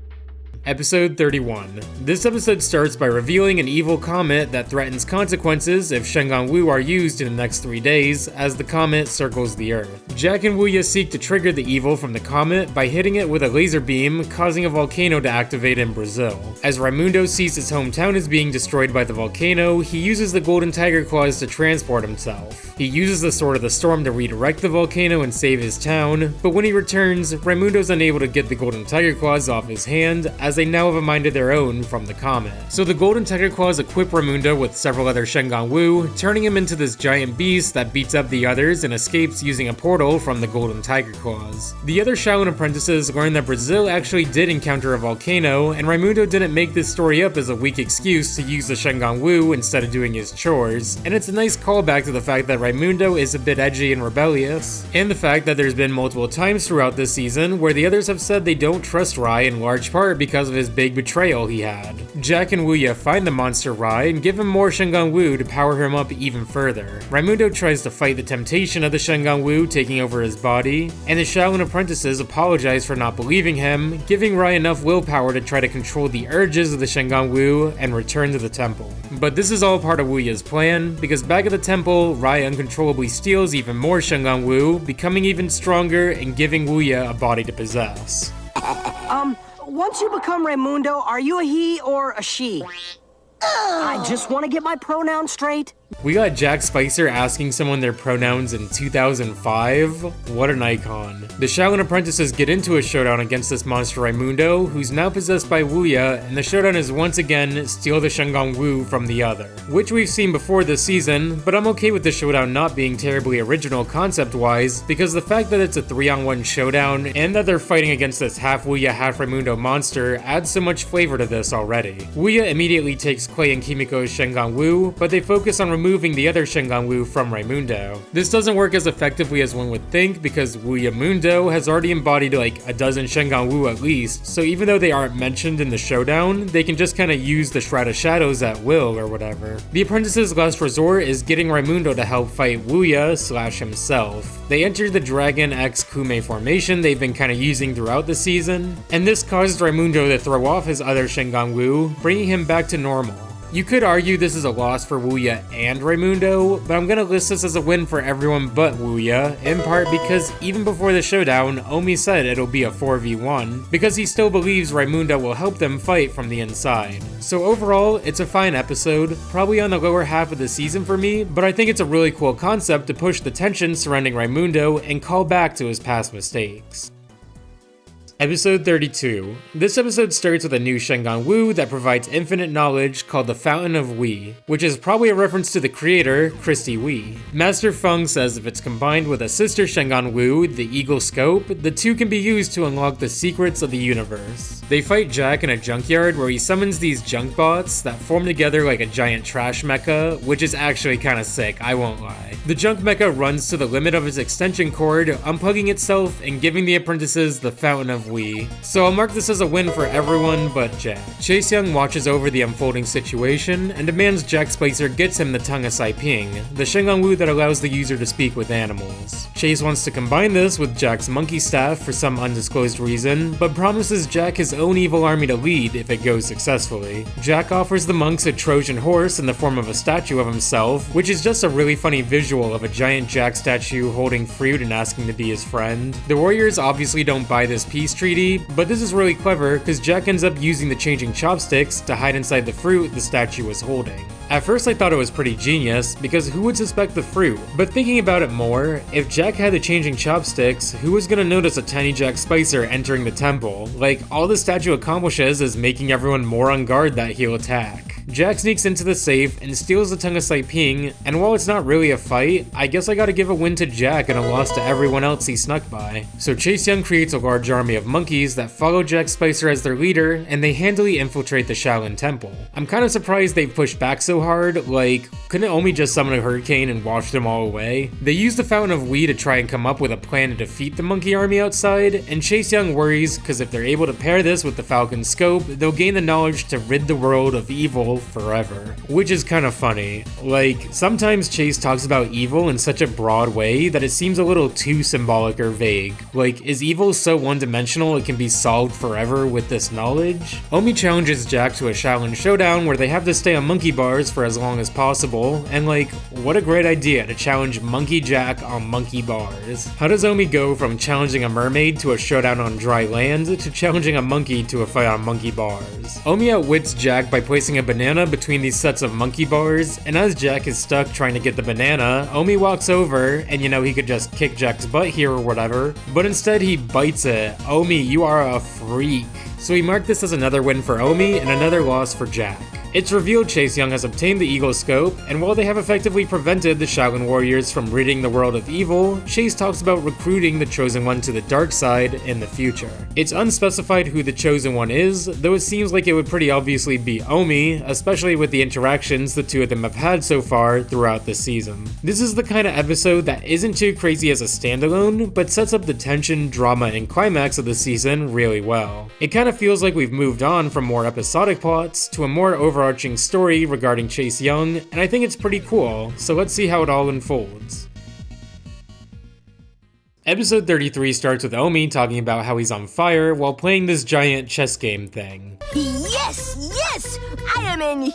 Episode 31. This episode starts by revealing an evil comet that threatens consequences if Shengon Wu are used in the next 3 days, as the comet circles the Earth. Jack and Wuya seek to trigger the evil from the comet by hitting it with a laser beam, causing a volcano to activate in Brazil. As Raimundo sees his hometown is being destroyed by the volcano, he uses the Golden Tiger Claws to transport himself. He uses the Sword of the Storm to redirect the volcano and save his town, but when he returns, Raimundo's unable to get the Golden Tiger Claws off his hand, as they now have a mind of their own from the comet. So the Golden Tiger Claws equip Raimundo with several other Shengon Wu, turning him into this giant beast that beats up the others and escapes using a portal from the Golden Tiger Claws. The other Xiaolin apprentices learn that Brazil actually did encounter a volcano, and Raimundo didn't make this story up as a weak excuse to use the Shengon Wu instead of doing his chores, and it's a nice callback to the fact that Raimundo is a bit edgy and rebellious, and the fact that there's been multiple times throughout this season where the others have said they don't trust Rai in large part because because of his big betrayal he had. Jack and Wuya find the monster Rai and give him more Shengang Wu to power him up even further. Raimundo tries to fight the temptation of the Shengang Wu taking over his body, and the Xiaolin apprentices apologize for not believing him, giving Rai enough willpower to try to control the urges of the Shengang Wu and return to the temple. But this is all part of Wuya's plan, because back at the temple, Rai uncontrollably steals even more Shengang Wu, becoming even stronger and giving Wuya a body to possess. Once you become Raimundo, are you a he or a she? I just want to get my pronouns straight. We got Jack Spicer asking someone their pronouns in 2005. What an icon. The Xiaolin apprentices get into a showdown against this monster Raimundo, who's now possessed by Wuya, and the showdown is once again steal the Shengang Wu from the other, which we've seen before this season, but I'm okay with the showdown not being terribly original concept-wise, because the fact that it's a 3-on-1 showdown, and that they're fighting against this half Wuya, half Raimundo monster adds so much flavor to this already. Wuya immediately takes Clay and Kimiko's Shengang Wu, but they focus on removing the other Shengang Wu from Raimundo. This doesn't work as effectively as one would think because Wuya Mundo has already embodied like a dozen Shengang Wu at least, so even though they aren't mentioned in the showdown, they can just kinda use the Shroud of Shadows at will or whatever. The apprentice's last resort is getting Raimundo to help fight Wuya / himself. They enter the Dragon X Kume formation they've been kinda using throughout the season, and this caused Raimundo to throw off his other Shengang Wu, bringing him back to normal. You could argue this is a loss for Wuya and Raimundo, but I'm gonna list this as a win for everyone but Wuya, in part because even before the showdown, Omi said it'll be a 4v1, because he still believes Raimundo will help them fight from the inside. So overall, it's a fine episode, probably on the lower half of the season for me, but I think it's a really cool concept to push the tension surrounding Raimundo and call back to his past mistakes. Episode 32. This episode starts with a new Shengang Wu that provides infinite knowledge called the Fountain of Wei, which is probably a reference to the creator, Christy Wei. Master Feng says if it's combined with a sister Shengang Wu, the Eagle Scope, the two can be used to unlock the secrets of the universe. They fight Jack in a junkyard where he summons these junk bots that form together like a giant trash mecha, which is actually kinda sick, I won't lie. The junk mecha runs to the limit of its extension cord, unplugging itself and giving the apprentices the Fountain of Wei. So I'll mark this as a win for everyone but Jack. Chase Young watches over the unfolding situation and demands Jack Spicer gets him the Tongue of Sai Ping, the Shengang Wu that allows the user to speak with animals. Chase wants to combine this with Jack's monkey staff for some undisclosed reason, but promises Jack his own evil army to lead if it goes successfully. Jack offers the monks a Trojan horse in the form of a statue of himself, which is just a really funny visual of a giant Jack statue holding fruit and asking to be his friend. The warriors obviously don't buy this peace treaty, but this is really clever because Jack ends up using the changing chopsticks to hide inside the fruit the statue was holding. At first I thought it was pretty genius, because who would suspect the fruit? But thinking about it more, if Jack had the changing chopsticks, who was gonna notice a tiny Jack Spicer entering the temple? Like, all the statue accomplishes is making everyone more on guard that he'll attack. Jack sneaks into the safe and steals the Tongue of Sai Ping, and while it's not really a fight, I guess I gotta give a win to Jack and a loss to everyone else he snuck by. So Chase Young creates a large army of monkeys that follow Jack Spicer as their leader, and they handily infiltrate the Xiaolin Temple. I'm kinda surprised they've pushed back so hard, like, couldn't Omi just summon a hurricane and wash them all away? They use the Fountain of Wei to try and come up with a plan to defeat the monkey army outside, and Chase Young worries because if they're able to pair this with the Falcon Scope, they'll gain the knowledge to rid the world of evil forever. Which is kind of funny. Like, sometimes Chase talks about evil in such a broad way that it seems a little too symbolic or vague. Like, is evil so one-dimensional it can be solved forever with this knowledge? Omi challenges Jack to a Xiaolin Showdown where they have to stay on monkey bars for as long as possible, and like, what a great idea to challenge Monkey Jack on monkey bars. How does Omi go from challenging a mermaid to a showdown on dry land to challenging a monkey to a fight on monkey bars? Omi outwits Jack by placing a banana between these sets of monkey bars, and as Jack is stuck trying to get the banana, Omi walks over, and you know he could just kick Jack's butt here or whatever, but instead he bites it. Omi, you are a freak. So we mark this as another win for Omi and another loss for Jack. It's revealed Chase Young has obtained the Eagle Scope, and while they have effectively prevented the Xiaolin warriors from ridding the world of evil, Chase talks about recruiting the Chosen One to the dark side in the future. It's unspecified who the Chosen One is, though it seems like it would pretty obviously be Omi, especially with the interactions the two of them have had so far throughout the season. This is the kind of episode that isn't too crazy as a standalone, but sets up the tension, drama, and climax of the season really well. It kind of feels like we've moved on from more episodic plots to a more overarching story regarding Chase Young, and I think it's pretty cool, so let's see how it all unfolds. Episode 33 starts with Omi talking about how he's on fire while playing this giant chess game thing. Yes, yes! I am in heat!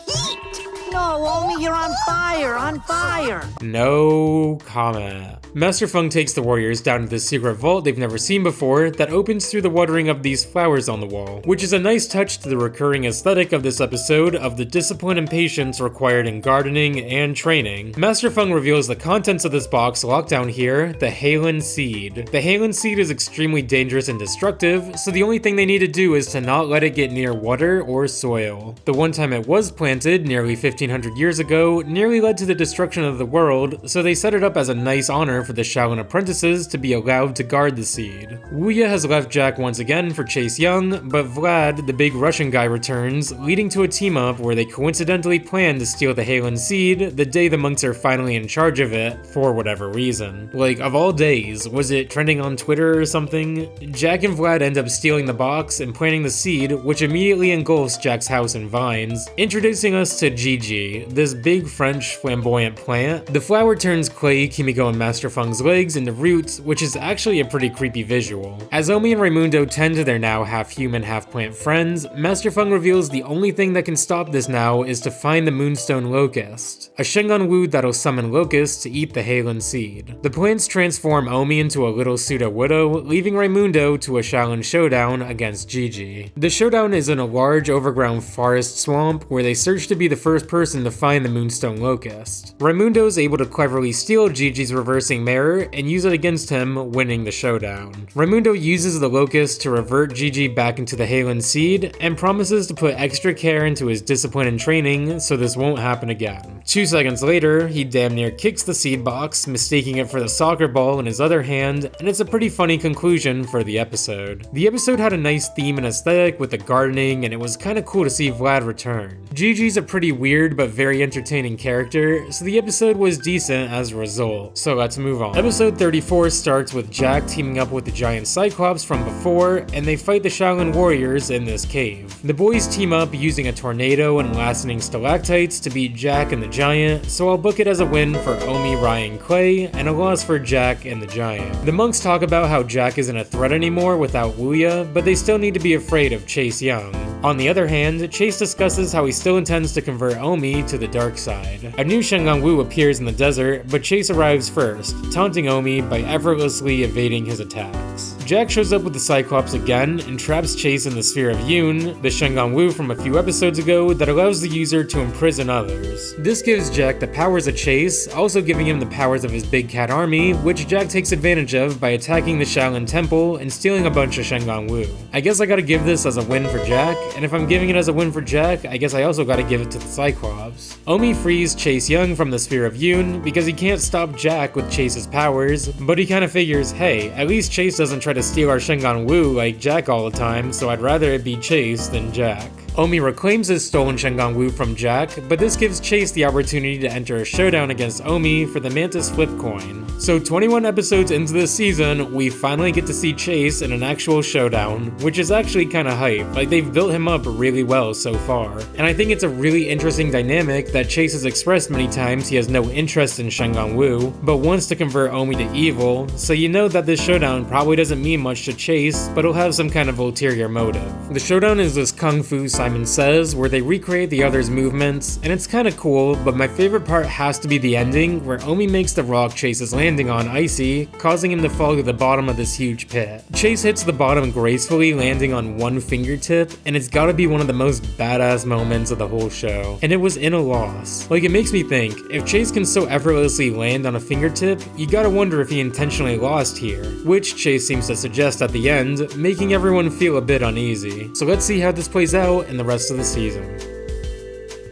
No, Omi, you're on fire, on fire! No comment. Master Feng takes the warriors down to this secret vault they've never seen before that opens through the watering of these flowers on the wall, which is a nice touch to the recurring aesthetic of this episode of the discipline and patience required in gardening and training. Master Feng reveals the contents of this box locked down here, the Xiaolin Seed. The Xiaolin Seed is extremely dangerous and destructive, so the only thing they need to do is to not let it get near water or soil. The one time it was planted, nearly 1500 years ago, nearly led to the destruction of the world, so they set it up as a nice honor for the Xiaolin apprentices to be allowed to guard the seed. Wuya has left Jack once again for Chase Young, but Vlad, the big Russian guy, returns, leading to a team-up where they coincidentally plan to steal the Xiaolin Seed the day the monks are finally in charge of it, for whatever reason. Like, of all days, was it trending on Twitter or something? Jack and Vlad end up stealing the box and planting the seed, which immediately engulfs Jack's house in vines, introducing us to Gigi, this big French flamboyant plant. The flower turns Clay, Kimiko, and Master Feng's legs into roots, which is actually a pretty creepy visual. As Omi and Raimundo tend to their now half-human, half-plant friends, Master Feng reveals the only thing that can stop this now is to find the Moonstone Locust, a Shengon Wu that'll summon locusts to eat the Xiaolin Seed. The plants transform Omi into a little pseudo-widow, leaving Raimundo to a Xiaolin Showdown against Gigi. The showdown is in a large overgrown forest swamp where they search to be the first person to find the Moonstone Locust. Raimundo is able to cleverly steal Gigi's reversing mirror and use it against him, winning the showdown. Raimundo uses the locust to revert Gigi back into the Xiaolin Seed and promises to put extra care into his discipline and training so this won't happen again. 2 seconds later, he damn near kicks the seed box, mistaking it for the soccer ball in his other hand, and it's a pretty funny conclusion for the episode. The episode had a nice theme and aesthetic with the gardening, and it was kinda cool to see Vlad return. Gigi's a pretty weird but very entertaining character, so the episode was decent as a result. So let's move on. Episode 34 starts with Jack teaming up with the giant Cyclops from before, and they fight the Xiaolin warriors in this cave. The boys team up using a tornado and lasting stalactites to beat Jack and the giant, so I'll book it as a win for Omi, Ryan, Clay, and a loss for Jack and the giant. The monks talk about how Jack isn't a threat anymore without Wuya, but they still need to be afraid of Chase Young. On the other hand, Chase discusses how he still intends to convert Omi to the dark side. A new Shengon Wu appears in the desert, but Chase arrives first, taunting Omi by effortlessly evading his attacks. Jack shows up with the Cyclops again and traps Chase in the Sphere of Yoon, the Shengon Wu from a few episodes ago that allows the user to imprison others. This gives Jack the powers of Chase, also giving him the powers of his big cat army, which Jack takes advantage of by attacking the Xiaolin Temple and stealing a bunch of Shengon Wu. I guess I gotta give this as a win for Jack, and if I'm giving it as a win for Jack, I guess I also gotta give it to the Cyclops. Omi frees Chase Young from the Sphere of Yoon because he can't stop Jack with Chase's powers, but he kinda figures, hey, at least Chase doesn't try to steal our Shengon Wu like Jack all the time, so I'd rather it be Chase than Jack. Omi reclaims his stolen Shengon Wu from Jack, but this gives Chase the opportunity to enter a showdown against Omi for the Mantis Flip Coin. So 21 episodes into this season, we finally get to see Chase in an actual showdown, which is actually kinda hype. Like, they've built him up really well so far. And I think it's a really interesting dynamic that Chase has expressed many times he has no interest in Shengon Wu, but wants to convert Omi to evil, so you know that this showdown probably doesn't mean much to Chase, but it'll have some kind of ulterior motive. The showdown is this Kung Fu Simon Says, where they recreate the other's movements, and it's kinda cool, but my favorite part has to be the ending, where Omi makes the rock Chase is landing on icy, causing him to fall to the bottom of this huge pit. Chase hits the bottom gracefully, landing on one fingertip, and it's gotta be one of the most badass moments of the whole show. And it was in a loss. Like, it makes me think, if Chase can so effortlessly land on a fingertip, you gotta wonder if he intentionally lost here, which Chase seems to suggest at the end, making everyone feel a bit uneasy. So let's see how this plays out in the rest of the season.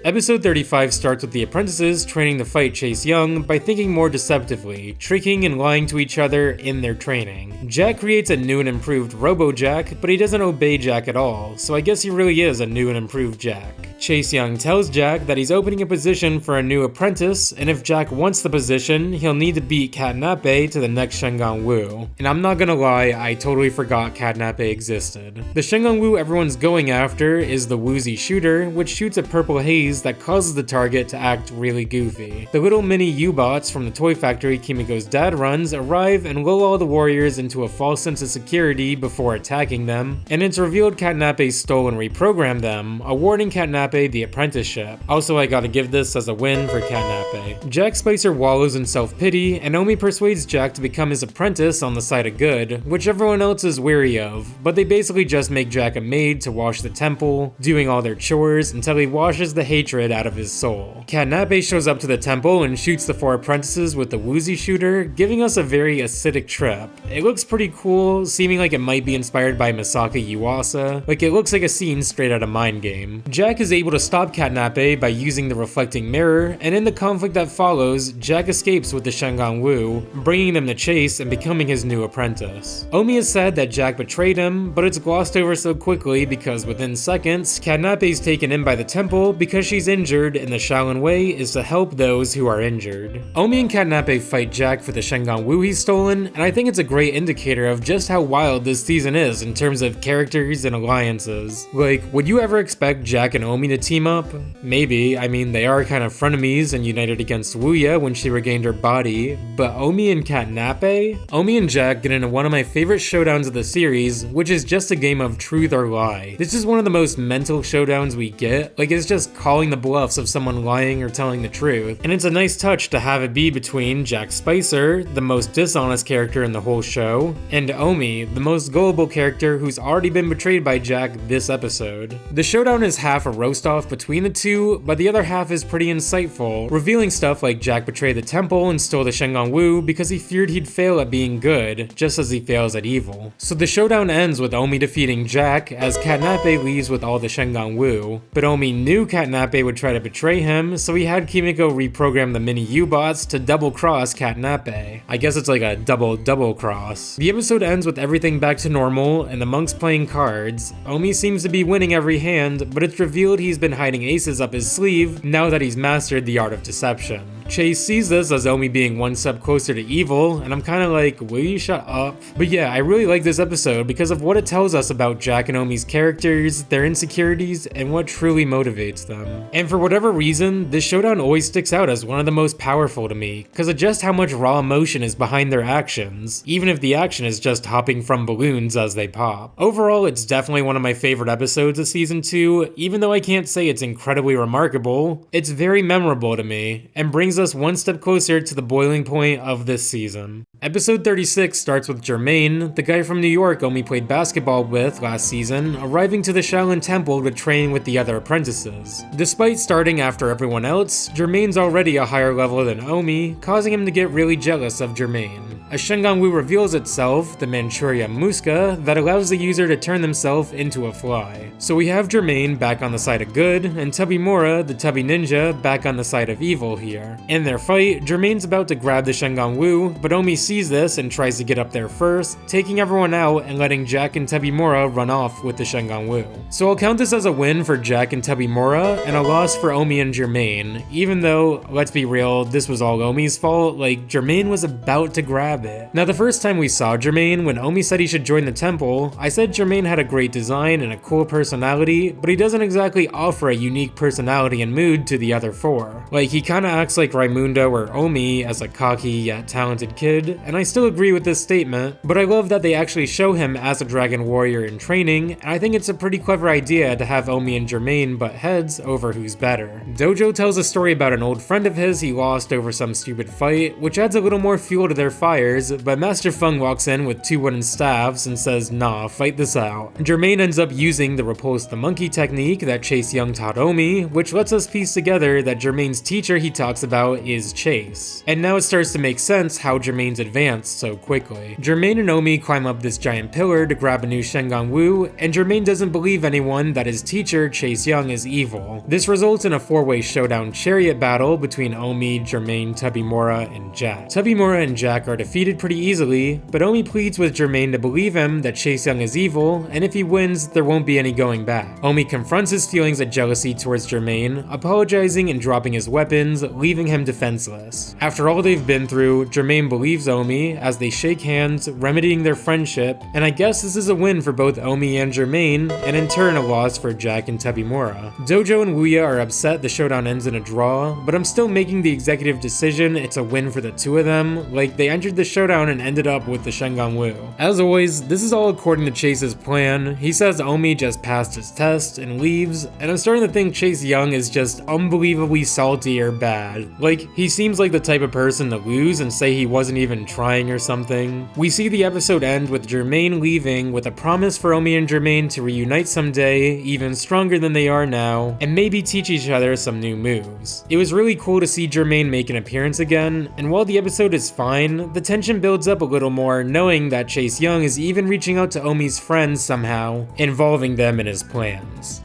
Episode 35 starts with the apprentices training to fight Chase Young by thinking more deceptively, tricking and lying to each other in their training. Jack creates a new and improved Robo-Jack, but he doesn't obey Jack at all, so I guess he really is a new and improved Jack. Chase Young tells Jack that he's opening a position for a new apprentice, and if Jack wants the position, he'll need to beat Katnape to the next Shengon Wu. And I'm not gonna lie, I totally forgot Katnape existed. The Shengon Wu everyone's going after is the Woozy Shooter, which shoots a purple haze that causes the target to act really goofy. The little mini U-bots from the toy factory Kimiko's dad runs arrive and lull all the warriors into a false sense of security before attacking them, and it's revealed Katnape stole and reprogrammed them, awarding Katnape the apprenticeship. Also, I gotta give this as a win for Katnape. Jack Spicer wallows in self-pity, and Omi persuades Jack to become his apprentice on the side of good, which everyone else is weary of, but they basically just make Jack a maid to wash the temple, doing all their chores until he washes the hatred out of his soul. Katnape shows up to the temple and shoots the 4 apprentices with the Woozy Shooter, giving us a very acidic trip. It looks pretty cool, seeming like it might be inspired by Masaka Yuasa, like it looks like a scene straight out of Mind Game. Jack is able to stop Katnape by using the reflecting mirror, and in the conflict that follows, Jack escapes with the Shengon Wu, bringing them to Chase and becoming his new apprentice. Omi has said that Jack betrayed him, but it's glossed over so quickly because within seconds, Katnape is taken in by the temple because she's injured, and the Xiaolin way is to help those who are injured. Omi and Katnape fight Jack for the Shengon Wu he's stolen, and I think it's a great indicator of just how wild this season is in terms of characters and alliances. Like, would you ever expect Jack and Omi to team up? Maybe. I mean, they are kind of frenemies and united against Wuya when she regained her body, but Omi and Katnape? Omi and Jack get into one of my favorite showdowns of the series, which is just a game of truth or lie. This is one of the most mental showdowns we get, like it's just calling the bluffs of someone lying or telling the truth, and it's a nice touch to have it be between Jack Spicer, the most dishonest character in the whole show, and Omi, the most gullible character who's already been betrayed by Jack this episode. The showdown is half a roast off between the two, but the other half is pretty insightful, revealing stuff like Jack betrayed the temple and stole the Shengon Wu because he feared he'd fail at being good, just as he fails at evil. So the showdown ends with Omi defeating Jack as Katnape leaves with all the Shengon Wu, but Omi knew Katnape would try to betray him, so he had Kimiko reprogram the mini U-bots to double-cross Katnape. I guess it's like a double cross. The episode ends with everything back to normal and the monks playing cards. Omi seems to be winning every hand, but it's revealed he's been hiding aces up his sleeve now that he's mastered the art of deception. Chase sees this as Omi being one step closer to evil, and I'm kinda like, will you shut up? But yeah, I really like this episode because of what it tells us about Jack and Omi's characters, their insecurities, and what truly motivates them. And for whatever reason, this showdown always sticks out as one of the most powerful to me, because of just how much raw emotion is behind their actions, even if the action is just hopping from balloons as they pop. Overall, it's definitely one of my favorite episodes of season 2, even though I can't say it's incredibly remarkable, it's very memorable to me, and brings us one step closer to the boiling point of this season. Episode 36 starts with Jermaine, the guy from New York Omi played basketball with last season, arriving to the Xiaolin Temple to train with the other apprentices. Despite starting after everyone else, Jermaine's already a higher level than Omi, causing him to get really jealous of Jermaine. A Shengon Wu reveals itself, the Manchuria Muska, that allows the user to turn themselves into a fly. So we have Jermaine back on the side of good, and Tubby Mora, the Tubby Ninja, back on the side of evil here. In their fight, Jermaine's about to grab the Shengon Wu, but Omi sees this and tries to get up there first, taking everyone out and letting Jack and Tubby Mora run off with the Shengon Wu. So I'll count this as a win for Jack and Tubby Mora, and a loss for Omi and Jermaine, even though, let's be real, this was all Omi's fault, like Jermaine was about to grab it. Now the first time we saw Jermaine, when Omi said he should join the temple, I said Jermaine had a great design and a cool personality, but he doesn't exactly offer a unique personality and mood to the other 4. Like, he kinda acts like Raimundo or Omi as a cocky yet talented kid, and I still agree with this statement, but I love that they actually show him as a dragon warrior in training, and I think it's a pretty clever idea to have Omi and Jermaine butt heads over who's better. Dojo tells a story about an old friend of his he lost over some stupid fight, which adds a little more fuel to their fire spiders, but Master Feng walks in with 2 wooden staffs and says, nah, fight this out. Jermaine ends up using the repulse the monkey technique that Chase Young taught Omi, which lets us piece together that Jermaine's teacher he talks about is Chase. And now it starts to make sense how Jermaine's advanced so quickly. Jermaine and Omi climb up this giant pillar to grab a new Shengon Wu, and Jermaine doesn't believe anyone that his teacher, Chase Young, is evil. This results in a 4-way showdown chariot battle between Omi, Jermaine, Tubby-Mora, and Jack. Tubby-Mora and Jack are defeated pretty easily, but Omi pleads with Jermaine to believe him that Chase Young is evil, and if he wins, there won't be any going back. Omi confronts his feelings of jealousy towards Jermaine, apologizing and dropping his weapons, leaving him defenseless. After all they've been through, Jermaine believes Omi as they shake hands, remedying their friendship, and I guess this is a win for both Omi and Jermaine, and in turn a loss for Jack and Tubby-Mora. Dojo and Wuya are upset the showdown ends in a draw, but I'm still making the executive decision it's a win for the 2 of them, like they entered the showdown and ended up with the Shengon Wu. As always, this is all according to Chase's plan. He says Omi just passed his test and leaves, and I'm starting to think Chase Young is just unbelievably salty or bad. Like, he seems like the type of person to lose and say he wasn't even trying or something. We see the episode end with Jermaine leaving with a promise for Omi and Jermaine to reunite someday, even stronger than they are now, and maybe teach each other some new moves. It was really cool to see Jermaine make an appearance again, and while the episode is fine, the tension builds up a little more knowing that Chase Young is even reaching out to Omi's friends somehow, involving them in his plans.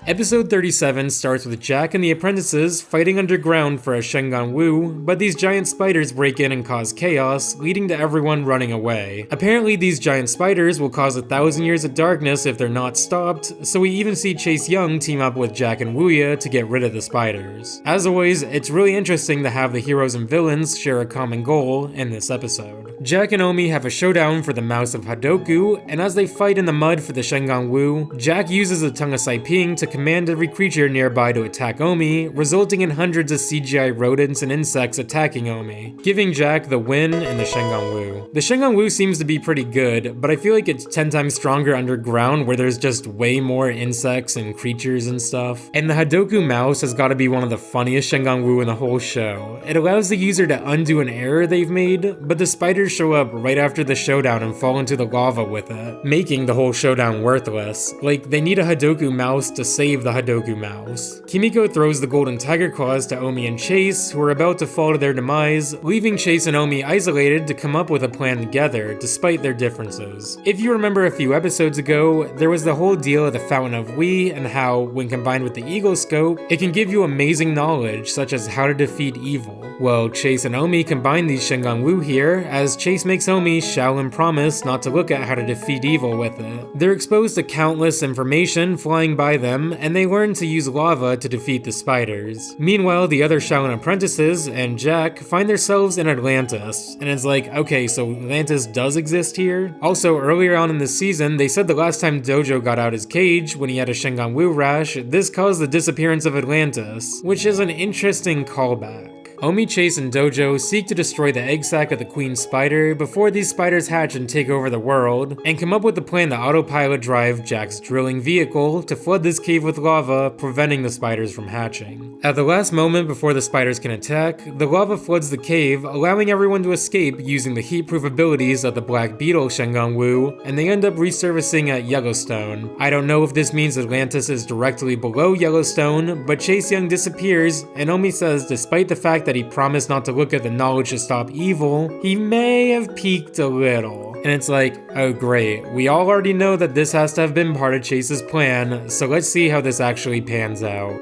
Episode 37 starts with Jack and the apprentices fighting underground for a Shengon Wu, but these giant spiders break in and cause chaos, leading to everyone running away. Apparently these giant spiders will cause 1,000 years of darkness if they're not stopped, so we even see Chase Young team up with Jack and Wuya to get rid of the spiders. As always, it's really interesting to have the heroes and villains share a common goal in this episode. Jack and Omi have a showdown for the Mouse of Hadoku, and as they fight in the mud for the Shengon Wu, Jack uses the Tongue of Saiping to command every creature nearby to attack Omi, resulting in hundreds of CGI rodents and insects attacking Omi, giving Jack the win in the Shengon Wu. The Shengon Wu seems to be pretty good, but I feel like it's 10 times stronger underground where there's just way more insects and creatures and stuff. And the Hadoku mouse has got to be one of the funniest Shengon Wu in the whole show. It allows the user to undo an error they've made, but the spiders show up right after the showdown and fall into the lava with it, making the whole showdown worthless. Like, they need a Hadoku mouse to save the Hadoku mouse. Kimiko throws the golden tiger claws to Omi and Chase, who are about to fall to their demise, leaving Chase and Omi isolated to come up with a plan together, despite their differences. If you remember a few episodes ago, there was the whole deal of the Fountain of Wi and how, when combined with the Eagle Scope, it can give you amazing knowledge, such as how to defeat evil. Well, Chase and Omi combine these Shengon Wu here, as Chase makes Omi Xiaolin promise not to look at how to defeat evil with it. They're exposed to countless information flying by them, and they learn to use lava to defeat the spiders. Meanwhile, the other Xiaolin apprentices and Jack find themselves in Atlantis, and it's like, okay, so Atlantis does exist here? Also, earlier on in the season, they said the last time Dojo got out his cage when he had a Shengon Wu rash, this caused the disappearance of Atlantis, which is an interesting callback. Omi, Chase, and Dojo seek to destroy the egg sac of the queen spider before these spiders hatch and take over the world, and come up with the plan to autopilot drive Jack's drilling vehicle to flood this cave with lava, preventing the spiders from hatching. At the last moment before the spiders can attack, the lava floods the cave, allowing everyone to escape using the heat-proof abilities of the Black Beetle Shengon Wu, and they end up resurfacing at Yellowstone. I don't know if this means Atlantis is directly below Yellowstone, but Chase Young disappears, and Omi says despite the fact that he promised not to look at the knowledge to stop evil, he may have peaked a little. And it's like, oh great, we all already know that this has to have been part of Chase's plan, so let's see how this actually pans out.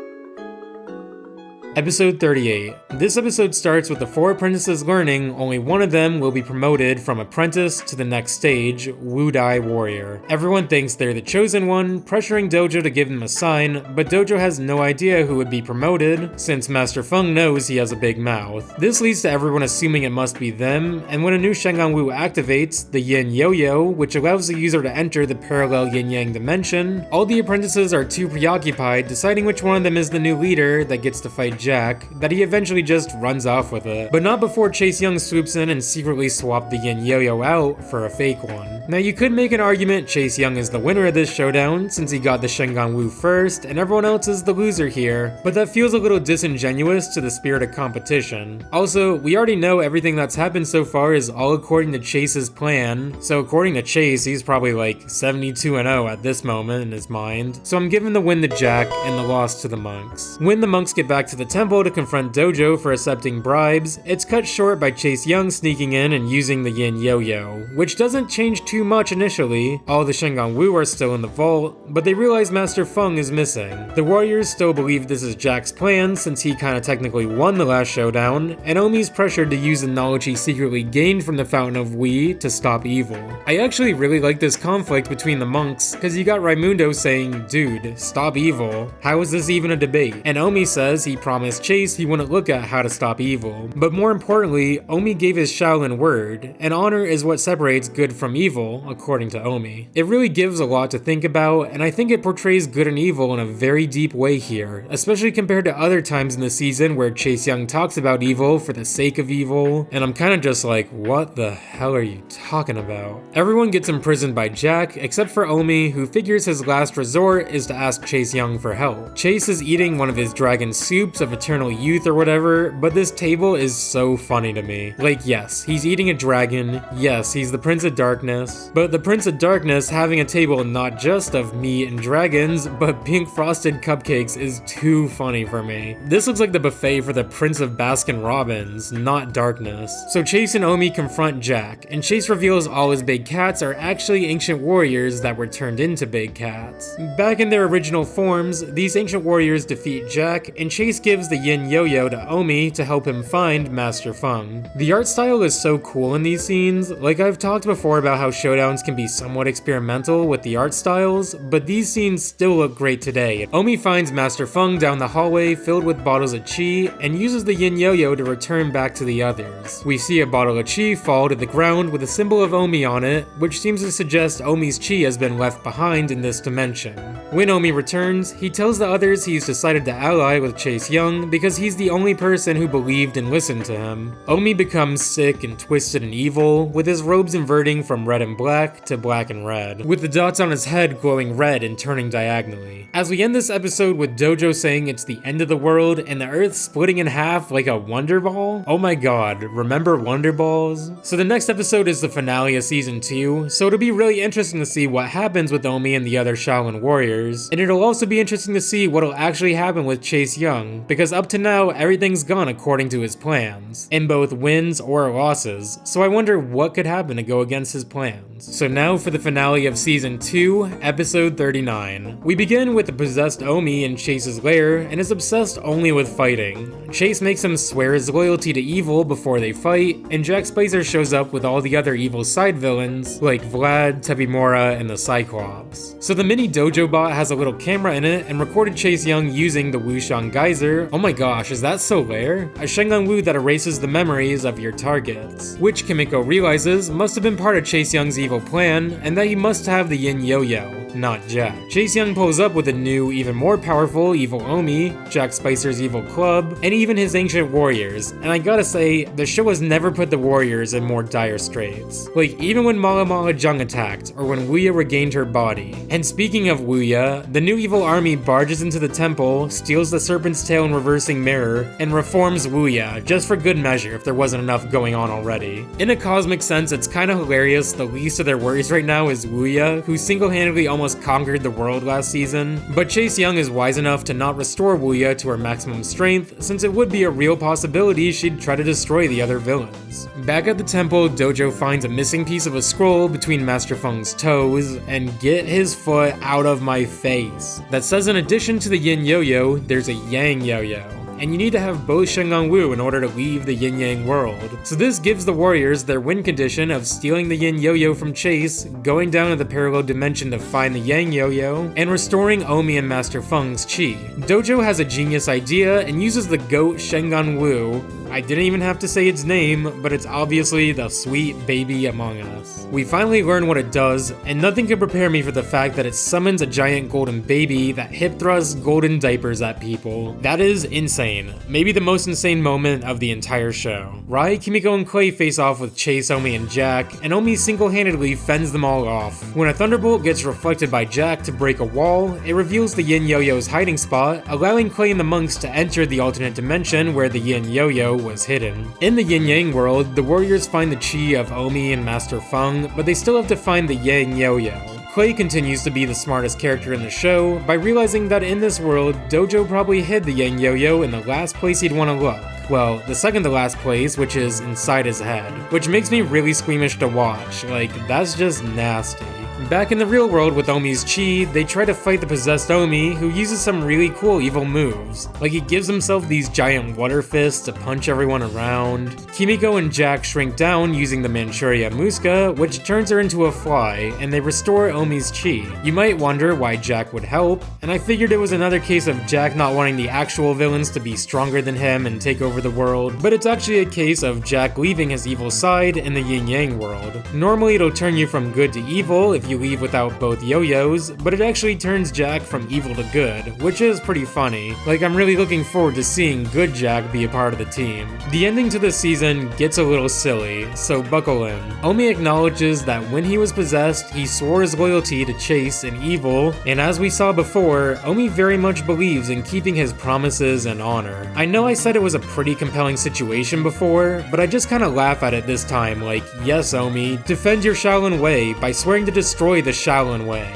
Episode 38. This episode starts with the 4 apprentices learning only one of them will be promoted from apprentice to the next stage, Wu-Dai Warrior. Everyone thinks they're the chosen one, pressuring Dojo to give them a sign, but Dojo has no idea who would be promoted, since Master Feng knows he has a big mouth. This leads to everyone assuming it must be them, and when a new Shengon Wu activates, the Yin Yo-Yo, which allows the user to enter the parallel yin-yang dimension, all the apprentices are too preoccupied deciding which one of them is the new leader that gets to fight Jack that he eventually just runs off with it. But not before Chase Young swoops in and secretly swapped the yin yo-yo out for a fake one. Now you could make an argument Chase Young is the winner of this showdown since he got the Shengan Wu first and everyone else is the loser here, but that feels a little disingenuous to the spirit of competition. Also, we already know everything that's happened so far is all according to Chase's plan, so according to Chase, he's probably like 72-0 at this moment in his mind. So I'm giving the win to Jack and the loss to the monks. When the monks get back to the temple to confront Dojo for accepting bribes, it's cut short by Chase Young sneaking in and using the yin yo-yo, which doesn't change too much initially. All the Shengan Wu are still in the vault, but they realize Master Feng is missing. The warriors still believe this is Jack's plan since he kinda technically won the last showdown, and Omi's pressured to use the knowledge he secretly gained from the Fountain of Wei to stop evil. I actually really like this conflict between the monks, cause you got Raimundo saying, dude, stop evil. How is this even a debate? And Omi says he promised Chase he wouldn't look at how to stop evil. But more importantly, Omi gave his Xiaolin word, and honor is what separates good from evil, according to Omi. It really gives a lot to think about, and I think it portrays good and evil in a very deep way here, especially compared to other times in the season where Chase Young talks about evil for the sake of evil, and I'm kinda just like, what the hell are you talking about? Everyone gets imprisoned by Jack, except for Omi, who figures his last resort is to ask Chase Young for help. Chase is eating one of his dragon soups of eternal youth or whatever, but this table is so funny to me. Like, yes, he's eating a dragon, yes, he's the Prince of Darkness, but the Prince of Darkness having a table not just of meat and dragons, but pink frosted cupcakes is too funny for me. This looks like the buffet for the Prince of Baskin Robbins, not darkness. So Chase and Omi confront Jack, and Chase reveals all his big cats are actually ancient warriors that were turned into big cats. Back in their original forms, these ancient warriors defeat Jack, and Chase gives the yin yo-yo to Omi to help him find Master Feng. The art style is so cool in these scenes. Like, I've talked before about how showdowns can be somewhat experimental with the art styles, but these scenes still look great today. Omi finds Master Feng down the hallway filled with bottles of chi and uses the yin yo-yo to return back to the others. We see a bottle of chi fall to the ground with a symbol of Omi on it, which seems to suggest Omi's chi has been left behind in this dimension. When Omi returns, he tells the others he's decided to ally with Chase Young because he's the only person who believed and listened to him. Omi becomes sick and twisted and evil, with his robes inverting from red and black to black and red, with the dots on his head glowing red and turning diagonally. As we end this episode with Dojo saying it's the end of the world and the earth splitting in half like a Wonder Ball? Oh my god, remember Wonder Balls? So the next episode is the finale of season 2, so it'll be really interesting to see what happens with Omi and the other Xiaolin warriors, and it'll also be interesting to see what'll actually happen with Chase Young, because up to now, everything's gone according to his plans, in both wins or losses, so I wonder what could happen to go against his plans. So now for the finale of season 2, episode 39. We begin with the possessed Omi in Chase's lair, and is obsessed only with fighting. Chase makes him swear his loyalty to evil before they fight, and Jack Spicer shows up with all the other evil side villains, like Vlad, Tebimora, and the Cyclops. So the mini Dojo bot has a little camera in it, and recorded Chase Young using the Wuxian Geyser. Oh my gosh, is that Solaire? A Shengan Wu that erases the memories of your targets. Which Kimiko realizes must have been part of Chase Young's evil plan, and that he must have the yin yo-yo, not Jack. Chase Young pulls up with a new, even more powerful evil Omi, Jack Spicer's evil club, and even his ancient warriors, and I gotta say, the show has never put the warriors in more dire straits. Like, even when Mala Mala Jung attacked, or when Wuya regained her body. And speaking of Wuya, the new evil army barges into the temple, steals the serpent's tail and reversing mirror, and reforms Wuya, just for good measure if there wasn't enough going on already. In a cosmic sense, it's kinda hilarious the least of their worries right now is Wuya, who single-handedly almost conquered the world last season, but Chase Young is wise enough to not restore Wuya to her maximum strength, since it would be a real possibility she'd try to destroy the other villains. Back at the temple, Dojo finds a missing piece of a scroll between Master Feng's toes, and get his foot out of my face. That says in addition to the yin yo-yo, there's a yang yo-yo, and you need to have both Shengan Wu in order to leave the yin-yang world. So this gives the warriors their win condition of stealing the yin yo-yo from Chase, going down to the parallel dimension to find the yang yo-yo, and restoring Omi and Master Feng's chi. Dojo has a genius idea and uses the goat Shengan Wu, I didn't even have to say its name, but it's obviously the sweet baby among us. We finally learn what it does, and nothing could prepare me for the fact that it summons a giant golden baby that hip thrusts golden diapers at people. That is insane. Maybe the most insane moment of the entire show. Rai, Kimiko, and Clay face off with Chase, Omi, and Jack, and Omi single-handedly fends them all off. When a thunderbolt gets reflected by Jack to break a wall, it reveals the Yin Yo-Yo's hiding spot, allowing Clay and the monks to enter the alternate dimension where the Yin Yo-Yo was hidden. In the Yin Yang world, the warriors find the chi of Omi and Master Feng, but they still have to find the Yang Yo-Yo. Clay continues to be the smartest character in the show by realizing that in this world, Dojo probably hid the Yang Yo-Yo in the last place he'd want to look. Well, the second to last place, which is inside his head, which makes me really squeamish to watch. Like, that's just nasty. Back in the real world with Omi's chi, they try to fight the possessed Omi, who uses some really cool evil moves. Like, he gives himself these giant water fists to punch everyone around. Kimiko and Jack shrink down using the Manchuria Muska, which turns her into a fly, and they restore Omi's chi. You might wonder why Jack would help, and I figured it was another case of Jack not wanting the actual villains to be stronger than him and take over the world, but it's actually a case of Jack leaving his evil side in the Yin Yang world. Normally it'll turn you from good to evil if you leave without both yo-yos, but it actually turns Jack from evil to good, which is pretty funny. Like, I'm really looking forward to seeing good Jack be a part of the team. The ending to this season gets a little silly, so buckle in. Omi acknowledges that when he was possessed, he swore his loyalty to Chase and evil, and as we saw before, Omi very much believes in keeping his promises and honor. I know I said it was a pretty compelling situation before, but I just kinda laugh at it this time, like, yes Omi, defend your Xiaolin way by swearing to destroy the Xiaolin way.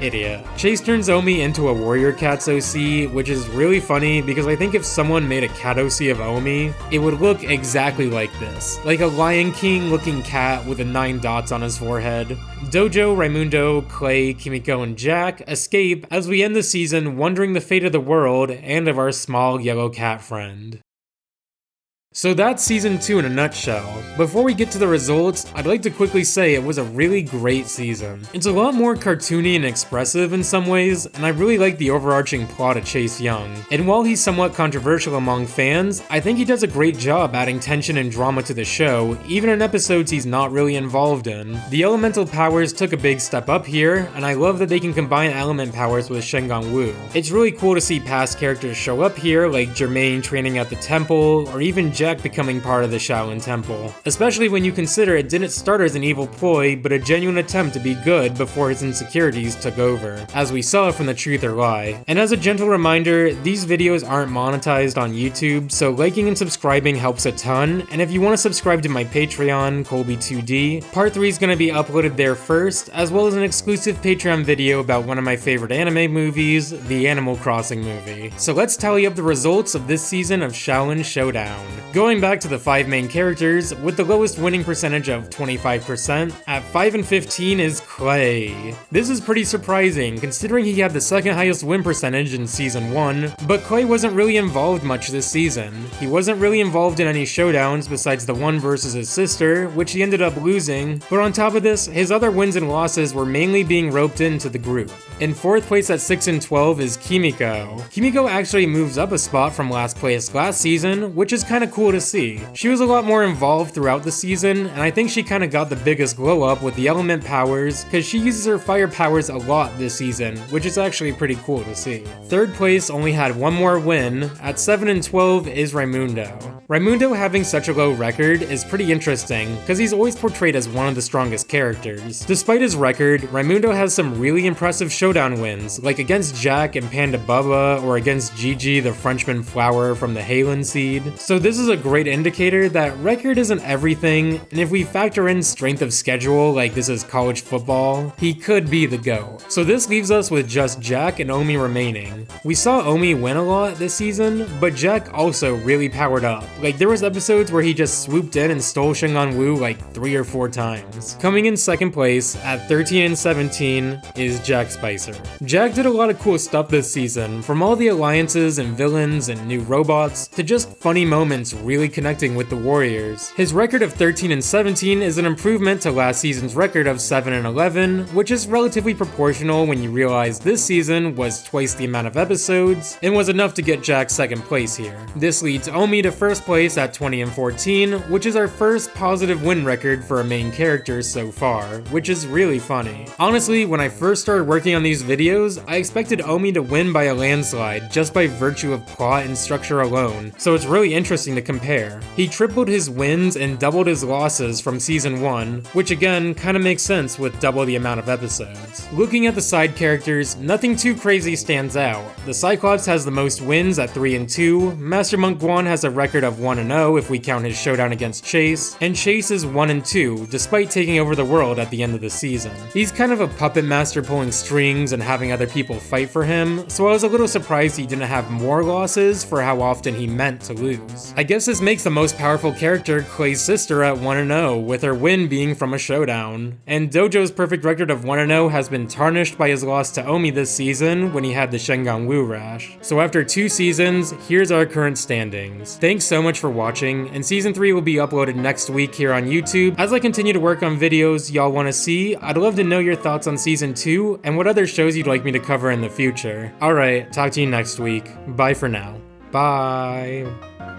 Idiot. Chase turns Omi into a warrior cat's OC, which is really funny because I think if someone made a cat OC of Omi, it would look exactly like this. Like a Lion King looking cat with the 9 dots on his forehead. Dojo, Raimundo, Clay, Kimiko, and Jack escape as we end the season wondering the fate of the world and of our small yellow cat friend. So that's season 2 in a nutshell. Before we get to the results, I'd like to quickly say it was a really great season. It's a lot more cartoony and expressive in some ways, and I really like the overarching plot of Chase Young. And while he's somewhat controversial among fans, I think he does a great job adding tension and drama to the show, even in episodes he's not really involved in. The elemental powers took a big step up here, and I love that they can combine element powers with Shengang Wu. It's really cool to see past characters show up here, like Jermaine training at the temple, or even Jack becoming part of the Shaolin Temple. Especially when you consider it didn't start as an evil ploy, but a genuine attempt to be good before his insecurities took over, as we saw from the Truth or Lie. And as a gentle reminder, these videos aren't monetized on YouTube, so liking and subscribing helps a ton, and if you want to subscribe to my Patreon, Colby2D, part 3 is going to be uploaded there first, as well as an exclusive Patreon video about one of my favorite anime movies, the Animal Crossing movie. So let's tally up the results of this season of Xiaolin Showdown. Going back to the 5 main characters, with the lowest winning percentage of 25%, at 5 and 15 is Clay. This is pretty surprising, considering he had the second highest win percentage in season 1, but Clay wasn't really involved much this season. He wasn't really involved in any showdowns besides the one versus his sister, which he ended up losing, but on top of this, his other wins and losses were mainly being roped into the group. In 4th place at 6 and 12 is Kimiko. Kimiko actually moves up a spot from last place last season, which is kinda cool to see. She was a lot more involved throughout the season, and I think she kinda got the biggest glow up with the element powers, cause she uses her fire powers a lot this season, which is actually pretty cool to see. 3rd place only had one more win, at 7 and 12 is Raimundo. Raimundo having such a low record is pretty interesting, cause he's always portrayed as one of the strongest characters. Despite his record, Raimundo has some really impressive showdown wins, like against Jack and Panda Bubba, or against Gigi the Frenchman Flower from the Halen Seed. So this is a great indicator that record isn't everything, and if we factor in strength of schedule like this is college football, he could be the GOAT. So this leaves us with just Jack and Omi remaining. We saw Omi win a lot this season, but Jack also really powered up. Like there was episodes where he just swooped in and stole Shengang Wu like 3 or 4 times. Coming in 2nd place at 13 and 17 is Jack Spicy. Chaser. Jack did a lot of cool stuff this season, from all the alliances and villains and new robots, to just funny moments really connecting with the Warriors. His record of 13 and 17 is an improvement to last season's record of 7 and 11, which is relatively proportional when you realize this season was twice the amount of episodes, and was enough to get Jack second place here. This leads Omi to first place at 20 and 14, which is our first positive win record for a main character so far, which is really funny. Honestly, when I first started working on these videos, I expected Omi to win by a landslide just by virtue of plot and structure alone, so it's really interesting to compare. He tripled his wins and doubled his losses from season 1, which again kinda makes sense with double the amount of episodes. Looking at the side characters, nothing too crazy stands out. The Cyclops has the most wins at 3 and 2, Master Monk Guan has a record of 1 and 0 if we count his showdown against Chase, and Chase is 1 and 2 despite taking over the world at the end of the season. He's kind of a puppet master pulling strings and having other people fight for him, so I was a little surprised he didn't have more losses for how often he meant to lose. I guess this makes the most powerful character Clay's sister at 1 and 0, with her win being from a showdown. And Dojo's perfect record of 1 and 0 has been tarnished by his loss to Omi this season when he had the Shengang Wu rash. So after 2 seasons, here's our current standings. Thanks so much for watching, and season 3 will be uploaded next week here on YouTube. As I continue to work on videos y'all want to see, I'd love to know your thoughts on season 2 and what other shows you'd like me to cover in the future. Alright, talk to you next week. Bye for now. Bye.